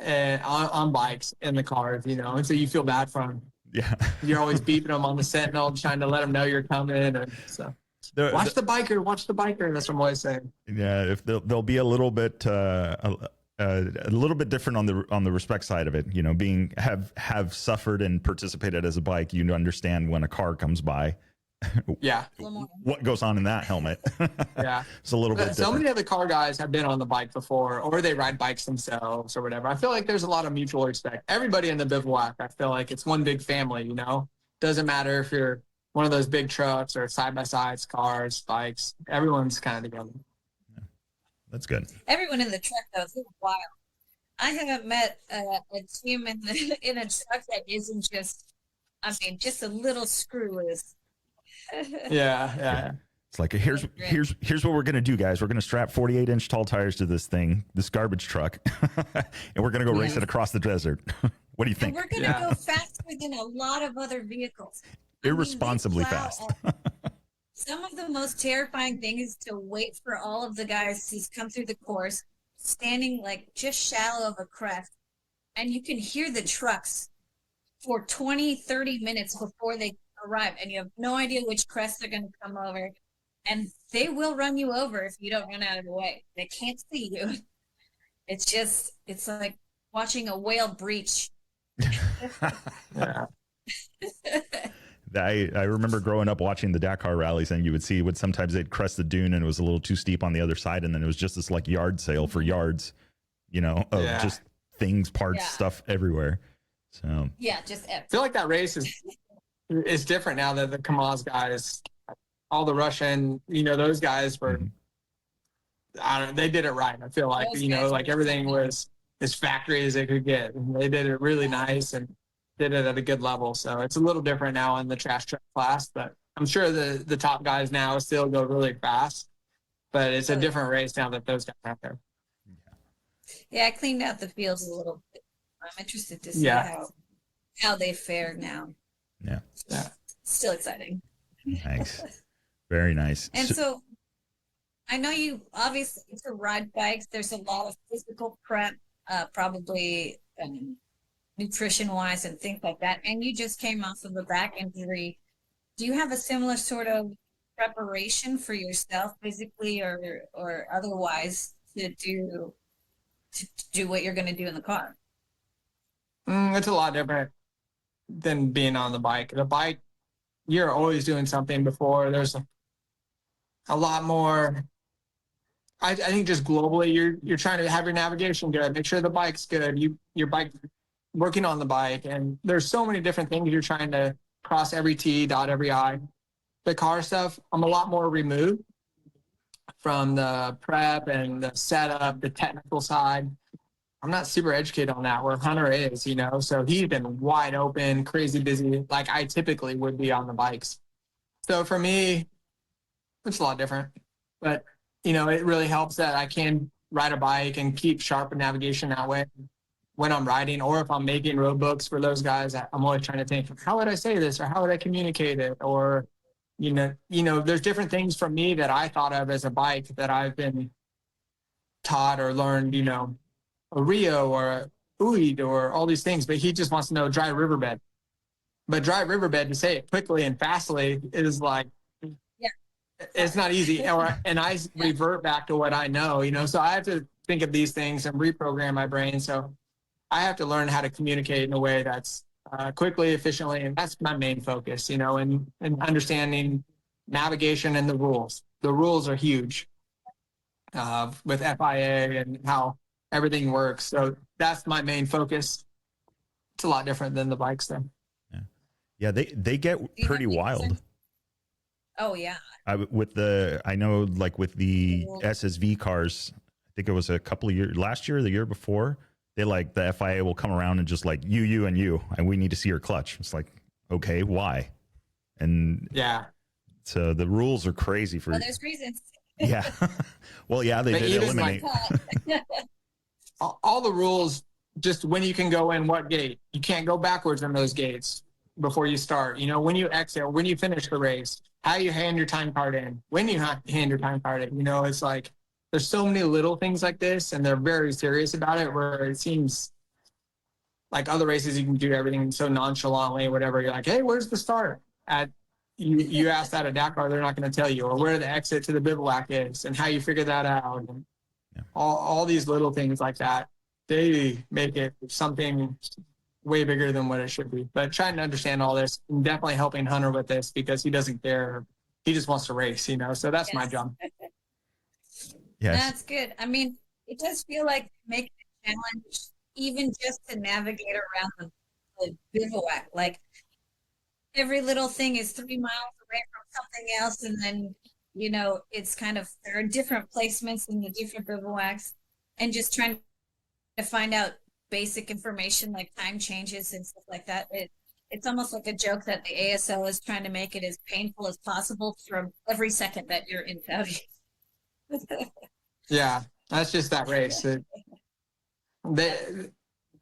on bikes in the cars, you know, and so you feel bad for them. Yeah. You're always beeping them on the Sentinel, trying to let them know you're coming. And so watch the biker. That's what I'm always saying. Yeah, if they'll be a little bit different on the respect side of it. You know, have suffered and participated as a bike, you understand when a car comes by. Yeah. What goes on in that helmet? Yeah. It's a little bit So different. many other car guys have been on the bike before, or they ride bikes themselves or whatever. I feel like there's a lot of mutual respect. Everybody in the bivouac, I feel like it's one big family, you know? Doesn't matter if you're one of those big trucks or side-by-sides, cars, bikes. Everyone's kind of together. Yeah. That's good. Everyone in the truck, though, is wild. I haven't met a team in a truck that isn't just, I mean, just a little screw loose. Yeah. It's like here's what we're gonna do, guys. We're gonna strap 48-inch tall tires to this garbage truck, and we're gonna go race it across the desert. What do you think? And we're gonna go faster than a lot of other vehicles. Irresponsibly fast. Some of the most terrifying thing is to wait for all of the guys to come through the course, standing like just shallow of a crest, and you can hear the trucks for 20-30 minutes before they arrive, and you have no idea which crest they're going to come over, and they will run you over if you don't run out of the way. They can't see you. It's like watching a whale breach. Yeah. I remember growing up watching the Dakar rallies, and you would see sometimes they'd crest the dune and it was a little too steep on the other side, and then it was just this like yard sale for yards, you know, of just things, parts, stuff everywhere. So yeah, just I feel like that race is different now that the Kamaz guys, all the Russian, you know, those guys were, I don't know, they did it right. I feel like, Those you know, guys like were everything was as factory as it could get. And they did it really nice and did it at a good level. So it's a little different now in the trash truck class, but I'm sure the top guys now still go really fast, but it's a different race now that those guys are out there. Yeah, I cleaned out the fields a little bit. I'm interested to see how they fare now. Yeah. Still exciting. Nice. Very nice. And so I know you obviously to ride bikes, there's a lot of physical prep, probably nutrition wise and things like that. And you just came off of a back injury. Do you have a similar sort of preparation for yourself physically or otherwise to do what you're going to do in the car? It's a lot different than being on the bike. The bike, you're always doing something before. There's a lot more I think just globally, you're trying to have your navigation good, make sure the bike's good, your bike working on the bike, and there's so many different things you're trying to cross every T, dot every I. The car stuff, I'm a lot more removed from the prep and the setup, the technical side. I'm not super educated on that, where Hunter is, you know, so he's been wide open, crazy busy, like I typically would be on the bikes. So for me, it's a lot different, but you know, it really helps that I can ride a bike and keep sharp in navigation that way when I'm riding, or if I'm making road books for those guys. I'm always trying to think, how would I say this, or how would I communicate it, or there's different things from me that I thought of as a bike that I've been taught or learned, you know, a Rio or a Uid or all these things, but he just wants to know dry riverbed. But dry riverbed, to say it quickly and fastly, is like, it's not easy. And I revert back to what I know, you know, so I have to think of these things and reprogram my brain. So I have to learn how to communicate in a way that's quickly, efficiently, and that's my main focus, you know, and understanding navigation and the rules. The rules are huge with FIA and how everything works. So that's my main focus. It's a lot different than the bikes thing. Yeah, they get pretty wild. Oh yeah. I know like with the SSV cars, I think it was a couple of years, last year or the year before, they like the FIA will come around and just like you, and we need to see your clutch. It's like, okay, why? And yeah, so the rules are crazy for. Well, there's reasons. Yeah. Well, yeah, they did eliminate. All the rules, just when you can go in what gate. You can't go backwards in those gates before you start. You know, when you exit, when you finish the race, how you hand your time card in, when you hand your time card in. You know, it's like there's so many little things like this, and they're very serious about it, where it seems like other races you can do everything so nonchalantly or whatever. You're like, hey, where's the start? You ask that at Dakar, they're not going to tell you, or where the exit to the bivouac is and how you figure that out. And all these little things like that, they make it something way bigger than what it should be. But trying to understand all this and definitely helping Hunter with this, because he doesn't care. He just wants to race, you know, so that's my job. Yes. That's good. I mean, it does feel like making a challenge, even just to navigate around the bivouac. Like every little thing is 3 miles away from something else, and then you know it's kind of, there are different placements in the different bivouacs, and just trying to find out basic information like time changes and stuff like that. It's almost like a joke that the ASL is trying to make it as painful as possible from every second that you're in Saudi. Yeah, that's just that race. In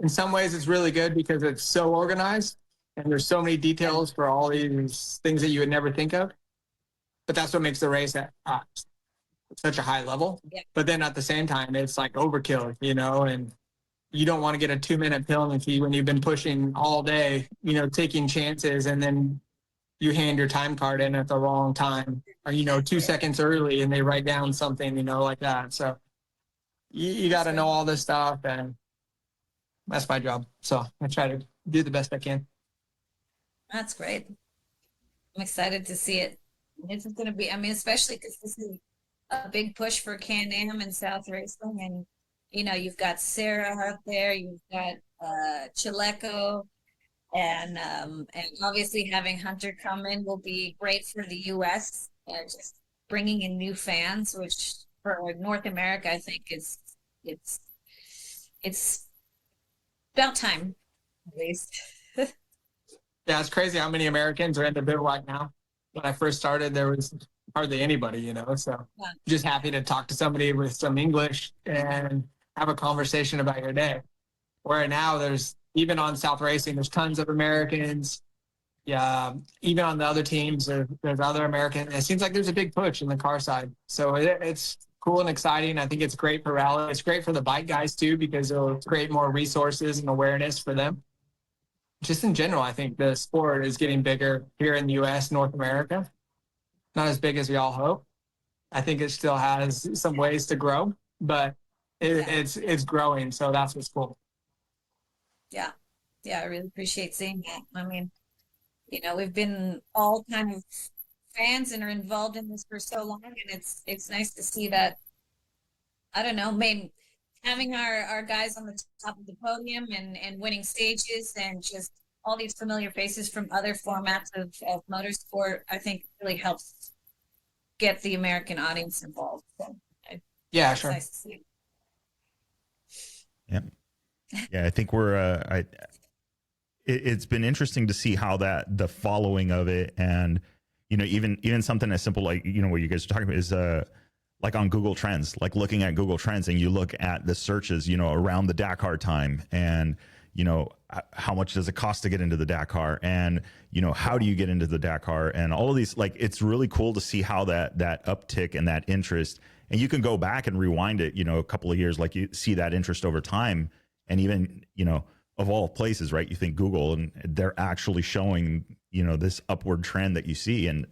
some ways, it's really good because it's so organized and there's so many details for all these things that you would never think of. But that's what makes the race at such a high level. Yeah. But then at the same time, it's like overkill, you know, and you don't want to get a 2-minute penalty when you've been pushing all day, you know, taking chances, and then you hand your time card in at the wrong time, or, you know, 2 seconds early, and they write down something, you know, like that. So you got to know all this stuff, and that's my job. So I try to do the best I can. That's great. I'm excited to see it. This is going to be, I mean, especially because this is a big push for Can-Am and South Racing, and you know, you've got Sarah out there, you've got Chaleco, and obviously having Hunter come in will be great for the U.S. Just bringing in new fans, which for North America, I think it's about time, at least. Yeah, it's crazy how many Americans are in the bivouac now. When I first started, there was hardly anybody, you know, so just happy to talk to somebody with some English and have a conversation about your day. Where now there's, even on South Racing, there's tons of Americans. Yeah, even on the other teams, there's other Americans. It seems like there's a big push in the car side. So it's cool and exciting. I think it's great for rally. It's great for the bike guys too, because it'll create more resources and awareness for them. Just in general, I think the sport is getting bigger here in the U.S., North America. Not as big as we all hope. I think it still has some ways to grow, but it's growing. So that's what's cool. Yeah. Yeah, I really appreciate seeing that. I mean, you know, we've been all kind of fans and are involved in this for so long, and it's nice to see that I don't know, maybe having our guys on the top of the podium and winning stages and just all these familiar faces from other formats of motorsport, I think really helps get the American audience involved. So, Yeah, it's sure. nice to see. Yeah. Yeah. I think it's been interesting to see how the following of it, and, even something as simple like, what you guys are talking about is, like on Google Trends, like looking at Google Trends and you look at the searches, around the Dakar time, and, how much does it cost to get into the Dakar, and, how do you get into the Dakar, and all of these, like, it's really cool to see how that uptick and that interest, and you can go back and rewind it, a couple of years, like you see that interest over time, and even, of all places, right? You think Google, and they're actually showing, this upward trend that you see. And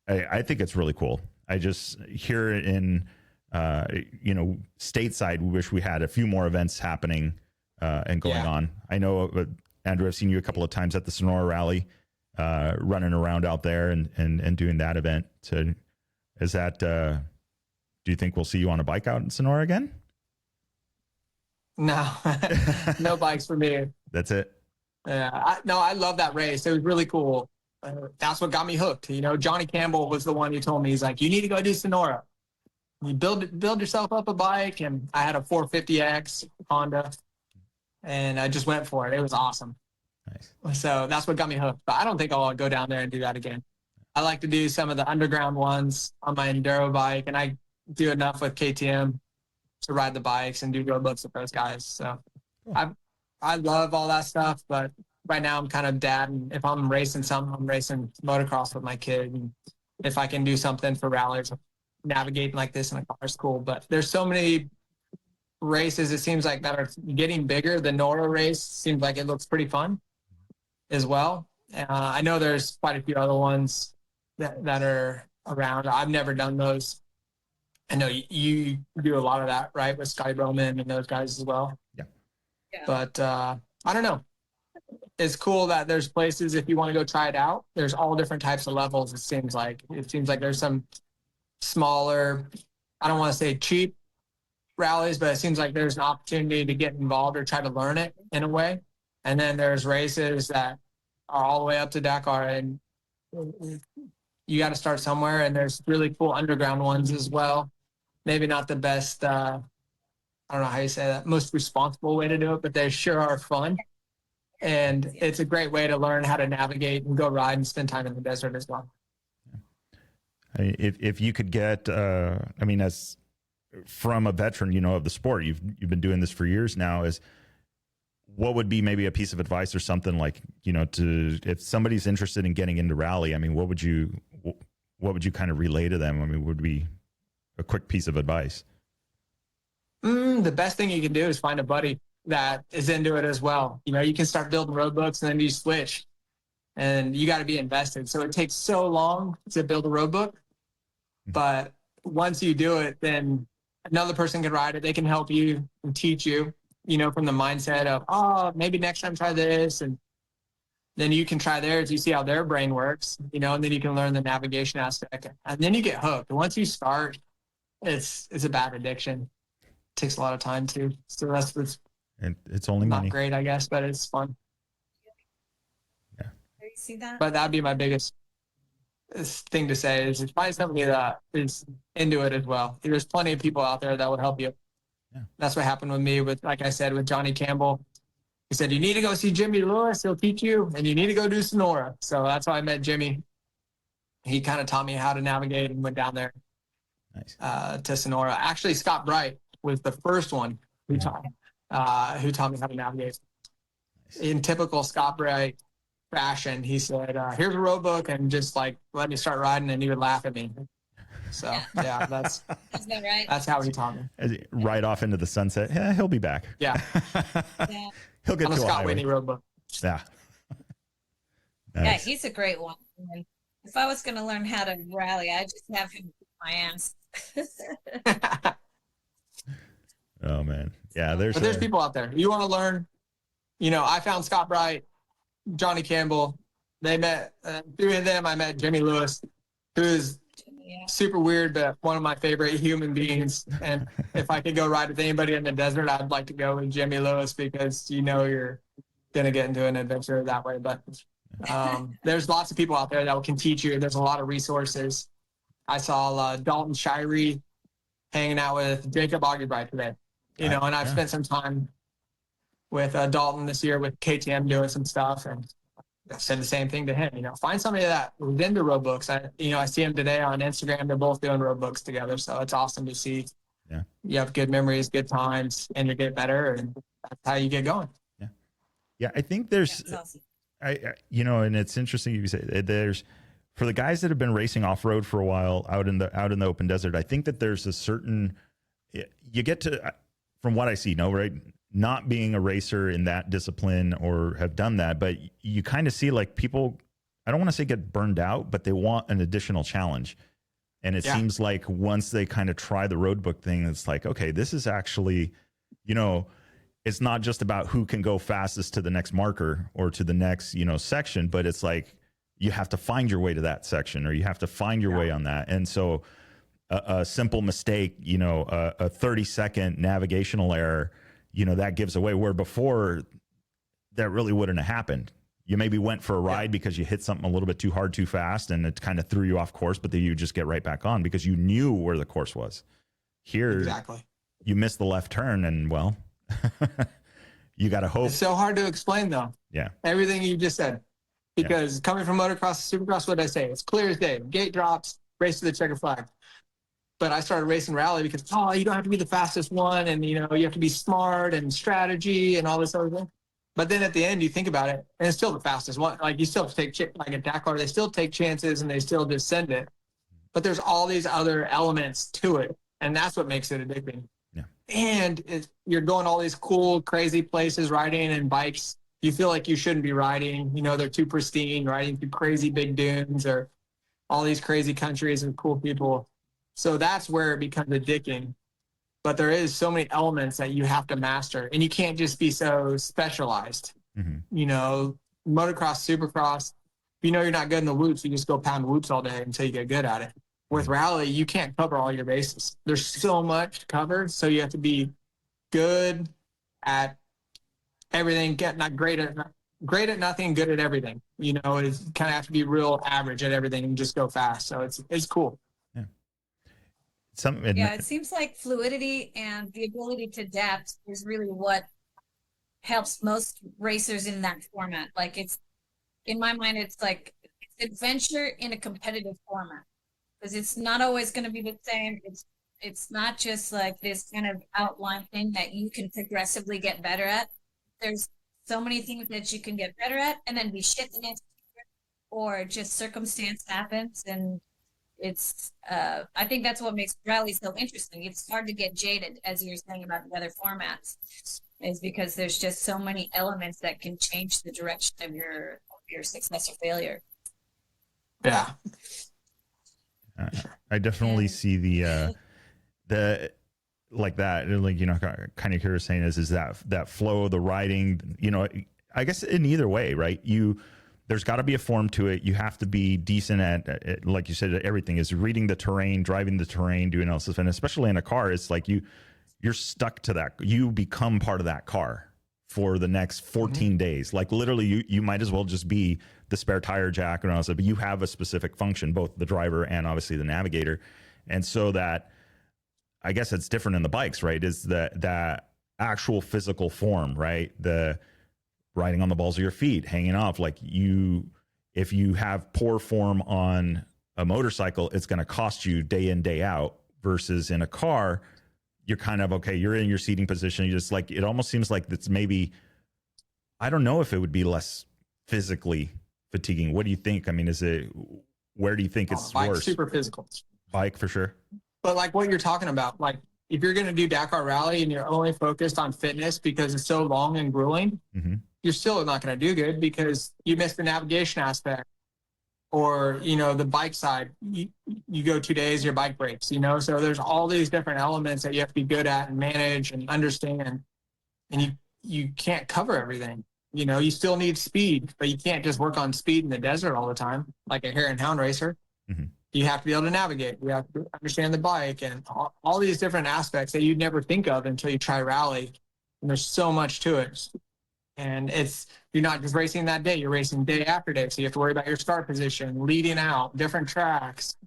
I think it's really cool. I just here in, stateside, we wish we had a few more events happening and going on. I know, Andrew, I've seen you a couple of times at the Sonora Rally, running around out there and doing that event. So is that, do you think we'll see you on a bike out in Sonora again? No, no bikes for me. That's it. Yeah, I love that race. It was really cool. That's what got me hooked. Johnny Campbell was the one who told me, he's like, you need to go do Sonora. You build yourself up a bike. And I had a 450X Honda, and I just went for it. It was awesome. Nice. So that's what got me hooked. But I don't think I'll go down there and do that again. I like to do some of the underground ones on my enduro bike, and I do enough with KTM to ride the bikes and do road books with those guys. So Cool. I love all that stuff, but right now I'm kind of dad, and if I'm racing something, I'm racing motocross with my kid. And if I can do something for rallies, navigating like this in a car is cool. But there's so many races, it seems like, that are getting bigger. The Nora race seems like it looks pretty fun as well. I know there's quite a few other ones that are around. I've never done those. I know you do a lot of that, right, with Scotty Bowman and those guys as well. Yeah. But I don't know. It's cool that there's places, if you want to go try it out, there's all different types of levels. It seems like there's some smaller, I don't want to say cheap rallies, but it seems like there's an opportunity to get involved or try to learn it in a way. And then there's races that are all the way up to Dakar, and you got to start somewhere. And there's really cool underground ones as well. Maybe not the best, I don't know how you say that, most responsible way to do it, but they sure are fun. And it's a great way to learn how to navigate and go ride and spend time in the desert as well. If you could get, as from a veteran, of the sport, you've been doing this for years now, what would be maybe a piece of advice or something like, if somebody's interested in getting into rally, what would you kind of relay to them? Would be a quick piece of advice? The best thing you can do is find a buddy that is into it as well. You can start building road books, and then you switch, and you got to be invested. So it takes so long to build a road book, but once you do it, then another person can ride it. They can help you and teach you, from the mindset of, maybe next time try this. And then you can try theirs. You see how their brain works, and then you can learn the navigation aspect, and then you get hooked. And once you start, it's a bad addiction. It takes a lot of time too. So that's what's it's only not money. great, I guess, but it's fun. Yeah. You see that? But that'd be my biggest thing to say is find somebody that is into it as well. There's plenty of people out there that would help you. Yeah. That's what happened with me like I said, with Johnny Campbell. He said, you need to go see Jimmy Lewis. He'll teach you, and you need to go do Sonora. So that's how I met Jimmy. He kind of taught me how to navigate and went down there. Nice. To Sonora. Actually, Scott Bright was the first one who taught me how to navigate. Nice. In typical Scott Bright fashion, he said, here's a road book, and just like let me start riding, and he would laugh at me. So yeah, that's right? That's how he taught me. Right off into the sunset. Yeah, he'll be back. Yeah. Yeah. He'll get On a to Scott highway. Whitney road book. Yeah. Yeah, Nice. he's a great one. And if I was going to learn how to rally, I'd just have him kick my ass. Oh man. Yeah, But there's people out there. You want to learn, I found Scott Bright, Johnny Campbell. They met, through them, I met Jimmy Lewis, who is super weird, but one of my favorite human beings. And if I could go ride with anybody in the desert, I'd like to go with Jimmy Lewis, because you're gonna get into an adventure that way. But there's lots of people out there that can teach you. There's a lot of resources. I saw Dalton Shirey hanging out with Jacob Augubright today, and I've spent some time with Dalton this year with KTM doing some stuff, and I said the same thing to him. Find somebody that was into road books. I see him today on Instagram. They're both doing road books together, so it's awesome to see. Yeah, you have good memories, good times, and you get better, and that's how you get going. Yeah. I think there's, Awesome. and it's interesting you say there's, for the guys that have been racing off road for a while out in the open desert, I think that there's a certain, you get to, from what I see, right, not being a racer in that discipline or have done that, but you kind of see like people, I don't want to say get burned out, but they want an additional challenge. And it seems like once they kind of try the road book thing, it's like, okay, this is actually, it's not just about who can go fastest to the next marker or to the next, section, but it's like, you have to find your way to that section, or you have to find your way on that. And so a simple mistake, a 30-second navigational error, that gives away, where before that really wouldn't have happened. You maybe went for a ride because you hit something a little bit too hard, too fast, and it kind of threw you off course, but then you just get right back on because you knew where the course was. Here, you missed the left turn, and well, you got to hope. It's so hard to explain, though. Yeah. Everything you just said. Because coming from motocross to supercross, what did I say? It's clear as day. Gate drops, race to the checker flag. But I started racing rally because, you don't have to be the fastest one, and, you have to be smart and strategy and all this other thing. But then at the end, you think about it, and it's still the fastest one. Like, you still have to take, like at Dakar, they still take chances and they still just send it. But there's all these other elements to it, and that's what makes it addicting. Yeah. And you're going all these cool, crazy places, riding and bikes you feel like you shouldn't be riding. They're too pristine, riding through crazy big dunes or all these crazy countries and cool people. So that's where it becomes addicting. But there is so many elements that you have to master, and you can't just be so specialized. Motocross, supercross, if you're not good in the whoops, you just go pound whoops all day until you get good at it. With rally, you can't cover all your bases. There's so much to cover, so you have to be good at everything, not great at nothing, good at everything. It kind of have to be real average at everything and just go fast. So it's cool. It seems like fluidity and the ability to adapt is really what helps most racers in that format. Like, it's, in my mind, it's like it's adventure in a competitive format, because it's not always going to be the same. It's not just like this kind of outline thing that you can progressively get better at. There's so many things that you can get better at and then be shit the next year, or just circumstance happens. And it's, I think that's what makes rally so interesting. It's hard to get jaded, as you're saying about the other formats, is because there's just so many elements that can change the direction of your success or failure. Yeah. I definitely see the like that, like, kind of Kyra saying is that flow of the riding, I guess in either way, right? There's got to be a form to it. You have to be decent at, like you said, everything is reading the terrain, driving the terrain, doing all this. And especially in a car, it's like you're stuck to that. You become part of that car for the next 14 days. Like, literally, you might as well just be the spare tire jack and all that, but you have a specific function, both the driver and obviously the navigator. And so that, I guess it's different in the bikes, right? Is that actual physical form, right? The riding on the balls of your feet, hanging off. Like, if you have poor form on a motorcycle, it's going to cost you day in, day out, versus in a car, you're kind of, okay, you're in your seating position. You just, like, it almost seems like it's maybe, I don't know if it would be less physically fatiguing. What do you think? I mean, where do you think it's bike, worse? Super physical. Bike for sure. But like what you're talking about, like, if you're going to do Dakar Rally and you're only focused on fitness because it's so long and grueling, you're still not going to do good because you missed the navigation aspect, or, the bike side. You go 2 days, your bike breaks, so there's all these different elements that you have to be good at and manage and understand. And you can't cover everything. You still need speed, but you can't just work on speed in the desert all the time, like a hare and hound racer. you have to be able to navigate. You have to understand the bike and all these different aspects that you'd never think of until you try rally. And there's so much to it. And you're not just racing that day, you're racing day after day. So you have to worry about your start position, leading out, different tracks,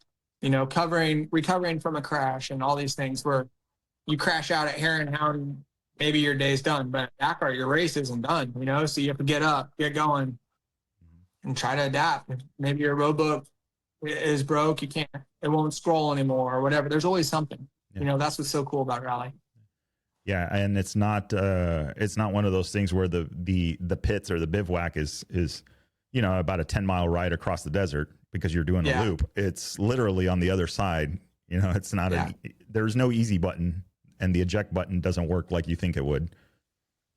recovering from a crash and all these things where you crash out at Herrenhound, maybe your day's done, but at Dakar, your race isn't done, so you have to get up, get going and try to adapt. Maybe your road book is broke, it won't scroll anymore or whatever. There's always something. That's what's so cool about rally. Yeah, and it's not one of those things where the pits or the bivouac is about a 10-mile ride across the desert because you're doing a loop. It's literally on the other side. It's not there's no easy button, and the eject button doesn't work like you think it would.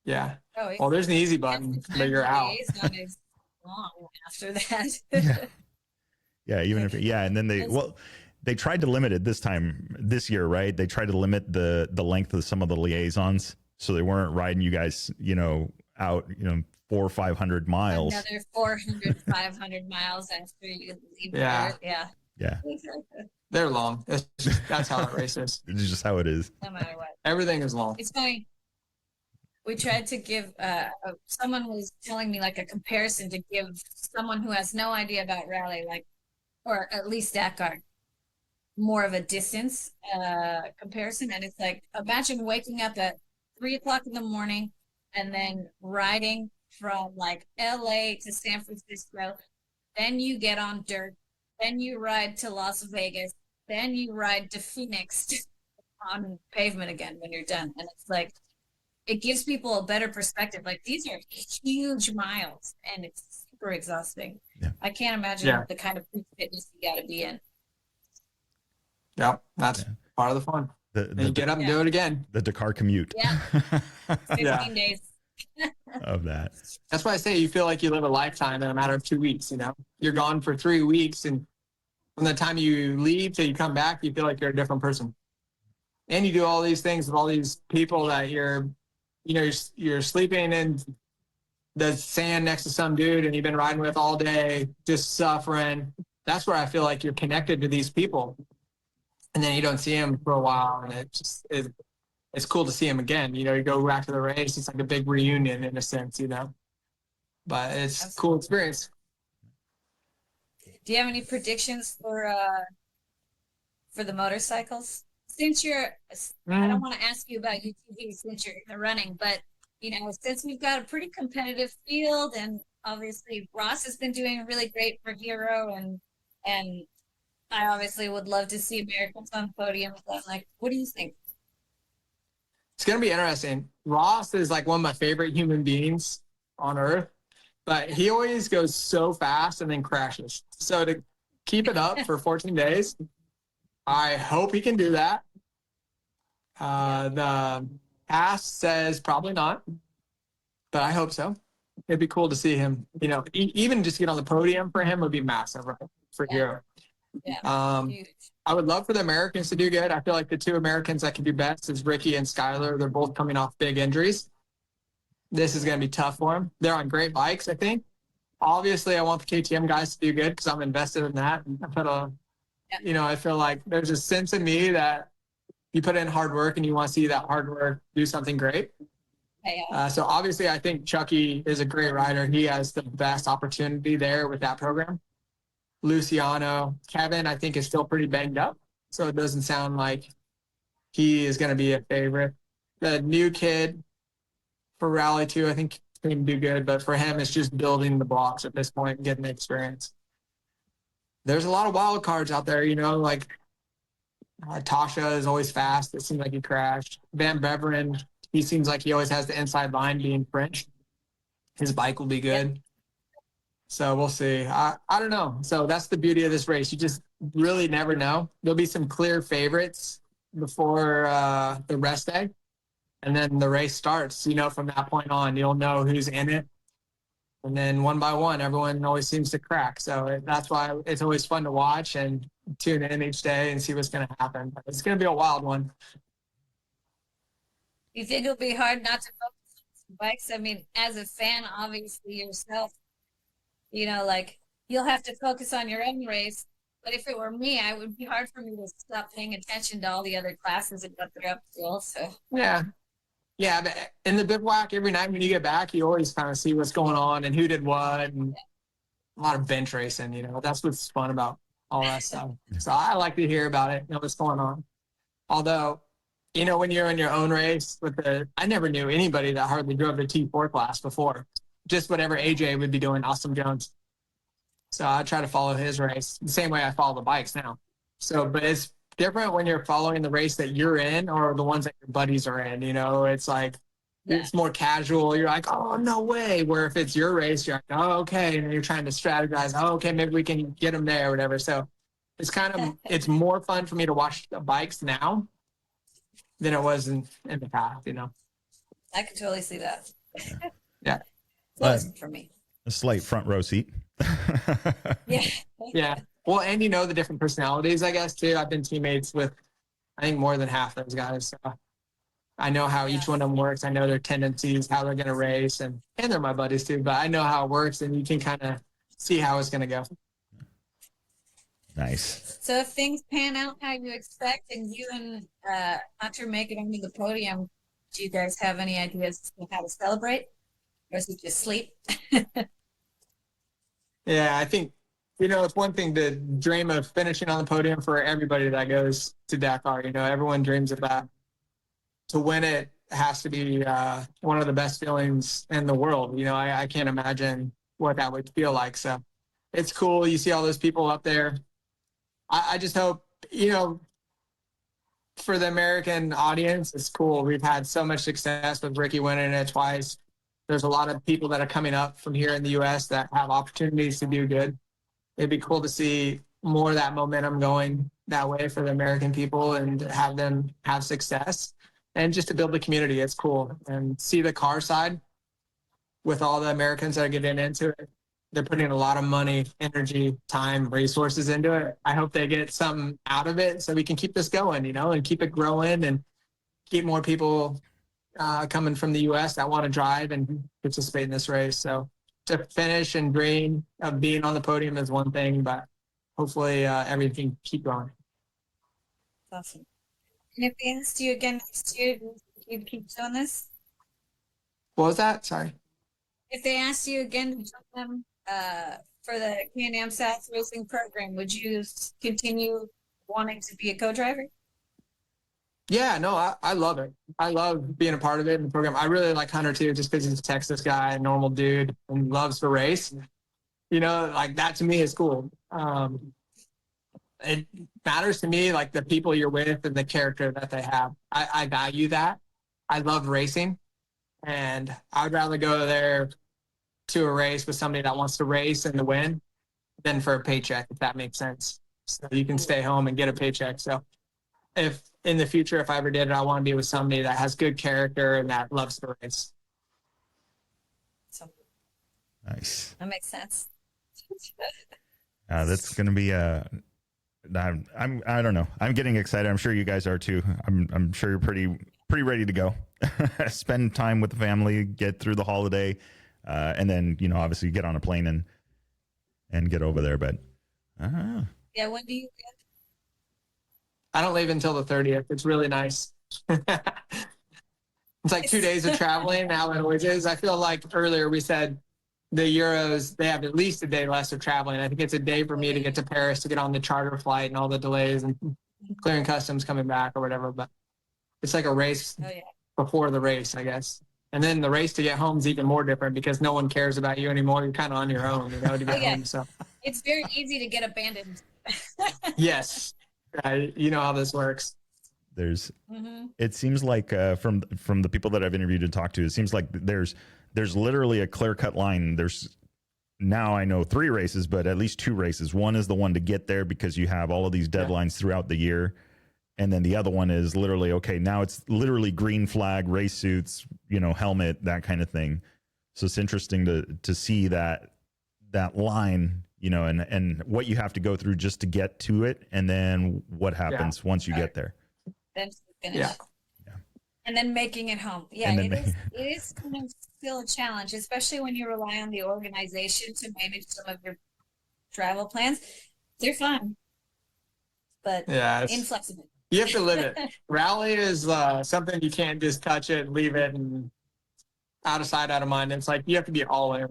Yeah. Well, there's an easy button, but you're out. Long after that. Yeah, and then they tried to limit it this year, right? They tried to limit the length of some of the liaisons, so they weren't riding you guys, out, 400 or 500 miles. Another 400, 500 miles after you leave. Yeah. Yeah. They're long. That's how it races. It's just how it is. No matter what. Everything is long. It's funny. We tried to give, someone was telling me like a comparison to give someone who has no idea about rally, or at least Dakar, more of a distance comparison. And it's like, imagine waking up at 3:00 in the morning and then riding from like LA to San Francisco. Then you get on dirt. Then you ride to Las Vegas. Then you ride to Phoenix on pavement again when you're done. And it's like, it gives people a better perspective. Like, these are huge miles and it's super exhausting. Yeah. I can't imagine the kind of fitness you got to be in. Yep. That's part of the fun. Then you get up and do it again. The Dakar commute. Yeah. 15 days. Of that. That's why I say you feel like you live a lifetime in a matter of 2 weeks. You're gone for 3 weeks, and from the time you leave till you come back, you feel like you're a different person. And you do all these things with all these people that you're sleeping in the sand next to some dude and you've been riding with all day, just suffering. That's where I feel like you're connected to these people. And then you don't see them for a while, and it's cool to see them again. You go back to the race, it's like a big reunion in a sense, but it's a cool experience. Do you have any predictions for the motorcycles? Since I don't want to ask you about UTV since you're in the running, but since we've got a pretty competitive field, and obviously Ross has been doing really great for Hero, and I obviously would love to see Americans on podiums. Like, what do you think? It's going to be interesting. Ross is like one of my favorite human beings on earth, but he always goes so fast and then crashes. So to keep it up for 14 days, I hope he can do that. The past says probably not, but I hope so. It'd be cool to see him, even just get on the podium for him would be massive for Hero. Yeah. Huge. I would love for the Americans to do good. I feel like the two Americans that can do best is Ricky and Skylar. They're both coming off big injuries. This is going to be tough for them. They're on great bikes, I think. Obviously, I want the KTM guys to do good because I'm invested in that. And I feel like there's a sense in me that you put in hard work and you want to see that hard work do something great. So obviously, I think Chucky is a great rider. He has the best opportunity there with that program. Luciano, Kevin, I think is still pretty banged up, so it doesn't sound like he is going to be a favorite. The new kid for Rally 2, I think he can do good, but for him, it's just building the blocks at this point and getting the experience. There's a lot of wild cards out there, like Tasha is always fast. It seems like he crashed. Van Beveren, he seems like he always has the inside line being French. His bike will be good. Yeah. So we'll see. I don't know. So that's the beauty of this race. You just really never know. There'll be some clear favorites before the rest day. And then the race starts, from that point on, you'll know who's in it. And then one by one, everyone always seems to crack. So that's why it's always fun to watch and tune in each day and see what's going to happen. But it's going to be a wild one. You think it'll be hard not to focus on bikes? I mean, as a fan, obviously yourself, you'll have to focus on your own race, But if it were me, it would be hard for me to stop paying attention to all the other classes and what they're up to also. Yeah. Yeah. But in the bivouac, every night when you get back, you always kind of see what's going on and who did what, and a lot of bench racing, you know, that's what's fun about all that stuff. So I like to hear about it, know what's going on. Although, you know, when you're in your own race I never knew anybody that hardly drove the T4 class before, just whatever AJ would be doing, Austin Jones. So I try to follow his race the same way I follow the bikes now. So, but it's different when you're following the race that you're in or the ones that your buddies are in, you know, it's like, it's more casual. You're like, oh, no way. Where if it's your race, you're like, oh, okay. And you're trying to strategize. Oh, okay, maybe we can get them there or whatever. So it's more fun for me to watch the bikes now than it was in the past, you know? I can totally see that. Yeah. For me. A slight front row seat. Yeah. Yeah. Well, and you know the different personalities, I guess, too. I've been teammates with, I think, more than half those guys. So I know how each one of them works. I know their tendencies, how they're going to race, and they're my buddies, too. But I know how it works, and you can kind of see how it's going to go. Nice. So if things pan out how you expect and you and Hunter make it onto the podium, do you guys have any ideas of how to celebrate? Or is it just sleep? Yeah, I think, you know, it's one thing to dream of finishing on the podium for everybody that goes to Dakar. You know, everyone dreams of that. To win it has to be one of the best feelings in the world. You know, I can't imagine what that would feel like. So it's cool. You see all those people up there. I just hope, you know, for the American audience, it's cool. We've had so much success with Ricky winning it twice. There's a lot of people that are coming up from here in the U.S. that have opportunities to do good. It'd be cool to see more of that momentum going that way for the American people and have them have success and just to build the community. It's cool. And see the car side with all the Americans that are getting into it. They're putting a lot of money, energy, time, resources into it. I hope they get something out of it so we can keep this going, you know, and keep it growing and keep more people coming from the U.S. that want to drive and participate in this race. So to finish and dream of being on the podium is one thing, but hopefully everything keep going. Awesome. And if they asked you again next year, you'd keep doing this? What was that? Sorry. If they asked you again to join them for the Can-Am South Racing program, would you continue wanting to be a co-driver? Yeah, no, I love it. I love being a part of it in the program. I really like Hunter too, just because he's a Texas guy, a normal dude, and loves to race. You know, like that to me is cool. It matters to me, like the people you're with and the character that they have. I value that. I love racing, and I would rather go there to a race with somebody that wants to race and to win than for a paycheck, if that makes sense. So you can stay home and get a paycheck. So if in the future, if I ever did it, I want to be with somebody that has good character and that loves the race. So, Nice. that makes sense. That's going to be I don't know. I'm getting excited. I'm sure you guys are too. I'm sure you're pretty ready to go. Spend time with the family, get through the holiday, and then, you know, obviously get on a plane and get over there. But Yeah, when do you get? I don't leave until the 30th. It's really nice. It's like 2 days of traveling. Now it always is. I feel like earlier we said the Euros, they have at least a day less of traveling. I think it's a day for me to get to Paris to get on the charter flight and all the delays and clearing customs coming back or whatever. But it's like a race before the race, I guess. And then the race to get home is even more different because no one cares about you anymore. You're kind of on your own, you know, to get home. So It's very easy to get abandoned. yes, you know how this works. It seems like from the people that I've interviewed and talked to, it seems like there's literally a clear-cut line. There's now, I know 3 races, but at least 2 races. One is the one to get there because you have all of these deadlines throughout the year. And then the other one is literally, okay, now it's literally green flag, race suits, you know, helmet, that kind of thing. So it's interesting to see that line, you know, and what you have to go through just to get to it. And then what happens once you get there. Then finish. Yeah. And then making it home. Yeah, it is kind of still a challenge, especially when you rely on the organization to manage some of your travel plans. They're fun. but Yeah, inflexible. you have to live it. Rally is something you can't just touch it, leave it, and out of sight, out of mind. It's like you have to be all in.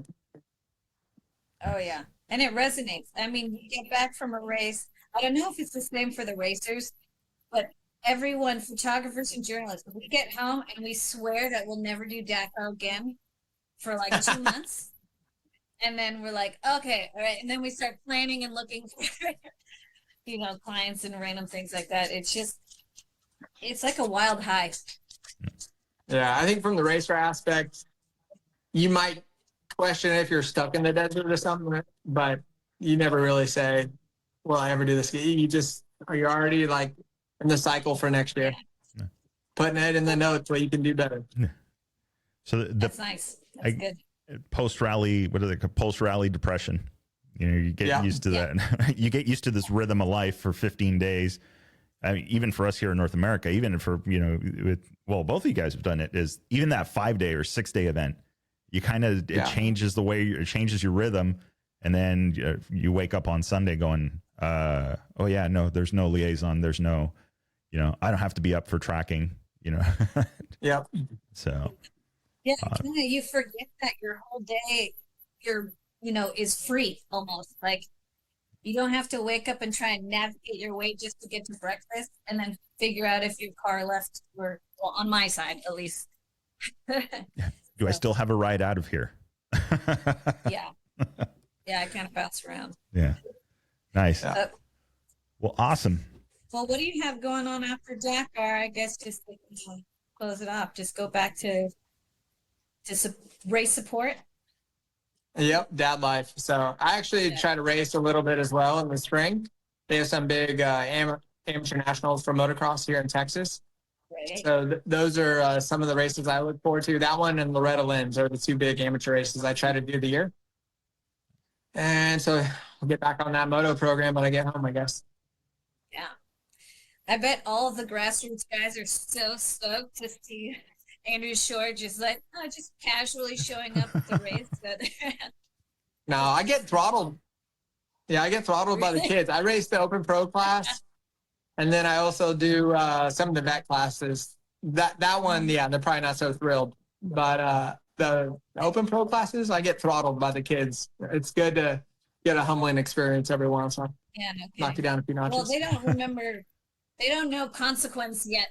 Oh yeah, and it resonates. I mean, you get back from a race. I don't know if it's the same for the racers, but everyone, photographers and journalists, we get home and we swear that we'll never do Dakar again for like 2 months. And then we're like, okay, all right. And then we start planning and looking for, clients and random things like that. It's like a wild high. Yeah, I think from the racer aspect, you might question if you're stuck in the desert or something, but you never really say, will I ever do this? You're already like in the cycle for next year. Yeah. Putting it in the notes what you can do better. So That's nice. That's good. Post-rally, what is it? Post-rally depression. You get used to that. You get used to this rhythm of life for 15 days. I mean, even for us here in North America, even for, both of you guys have done it, is even that 5-day or 6-day event, you kind of, it changes it changes your rhythm. And then you wake up on Sunday going, oh yeah, no, there's no liaison. There's no, I don't have to be up for tracking, Yep. So. Yeah, you forget that your whole day, is free almost. Like you don't have to wake up and try and navigate your way just to get to breakfast and then figure out if your car left or, well, on my side at least. Do I still have a ride out of here? Yeah. Yeah, I kind of bounce around. Yeah. Nice. Well, awesome. Well, what do you have going on after Dakar? I guess just to close it off, just go back to race support. Yep, dad life. So I actually try to race a little bit as well in the spring. They have some big amateur nationals for motocross here in Texas. Right. So those are some of the races I look forward to. That one and Loretta Lynn's are the two big amateur races I try to do the year. And so I'll get back on that moto program when I get home, I guess. Yeah. I bet all of the grassroots guys are so stoked to see Andrew Shore just casually showing up at the race. No, I get throttled. Yeah, I get throttled by the kids. I race the open pro class, and then I also do some of the vet classes. That one, yeah, they're probably not so thrilled. But the open pro classes, I get throttled by the kids. It's good to get a humbling experience every once in a while. Yeah, no Knock you down a few notches. Well, they don't remember. They don't know consequence yet.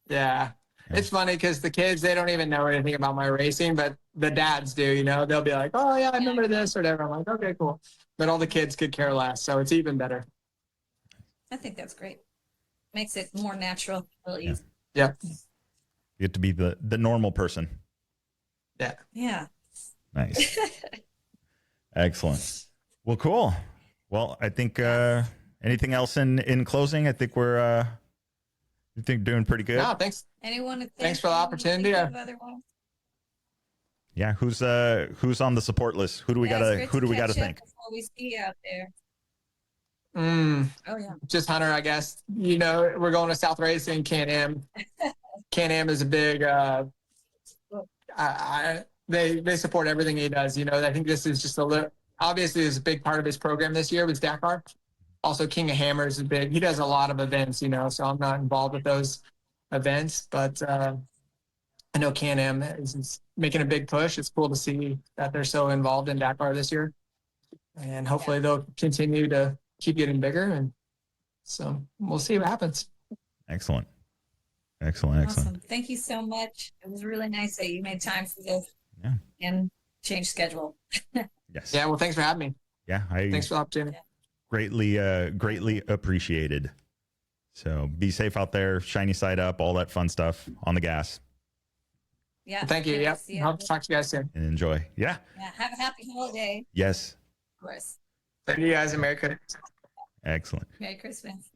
Yeah. It's funny because the kids, they don't even know anything about my racing, but the dads do, they'll be like, oh yeah, I remember this or whatever. I'm like, okay, cool. But all the kids could care less. So it's even better. I think that's great. Makes it more natural. Really easy. Yeah. You get to be the normal person. Yeah. Yeah. Nice. Excellent. Well, cool. Well, I think anything else in closing? I think we're doing pretty good. No, thanks. Anyone? Thanks for the opportunity. Yeah, who's on the support list? Who do we gotta thank? Before we see you out there. Oh yeah. Just Hunter, I guess. We're going to South Racing, Can-Am. Can-Am is a big. They support everything he does. I think this is just obviously is a big part of his program this year with Dakar. Also, King of Hammers is big. He does a lot of events, so I'm not involved with those events, but I know Can-Am is making a big push. It's cool to see that they're so involved in Dakar this year, and hopefully they'll continue to keep getting bigger. And so we'll see what happens. Excellent. Awesome. Thank you so much. It was really nice that you made time for this and change schedule. Yes. Yeah. Well, thanks for having me. Yeah. Thanks for the opportunity. Greatly appreciated. So be safe out there, shiny side up, all that fun stuff on the gas. Yeah. Well, thank you. Yep. Hope to talk to you guys soon. And enjoy. Yeah. Yeah. Have a happy holiday. Yes. Of course. Thank you guys, and Merry Christmas. Excellent. Merry Christmas.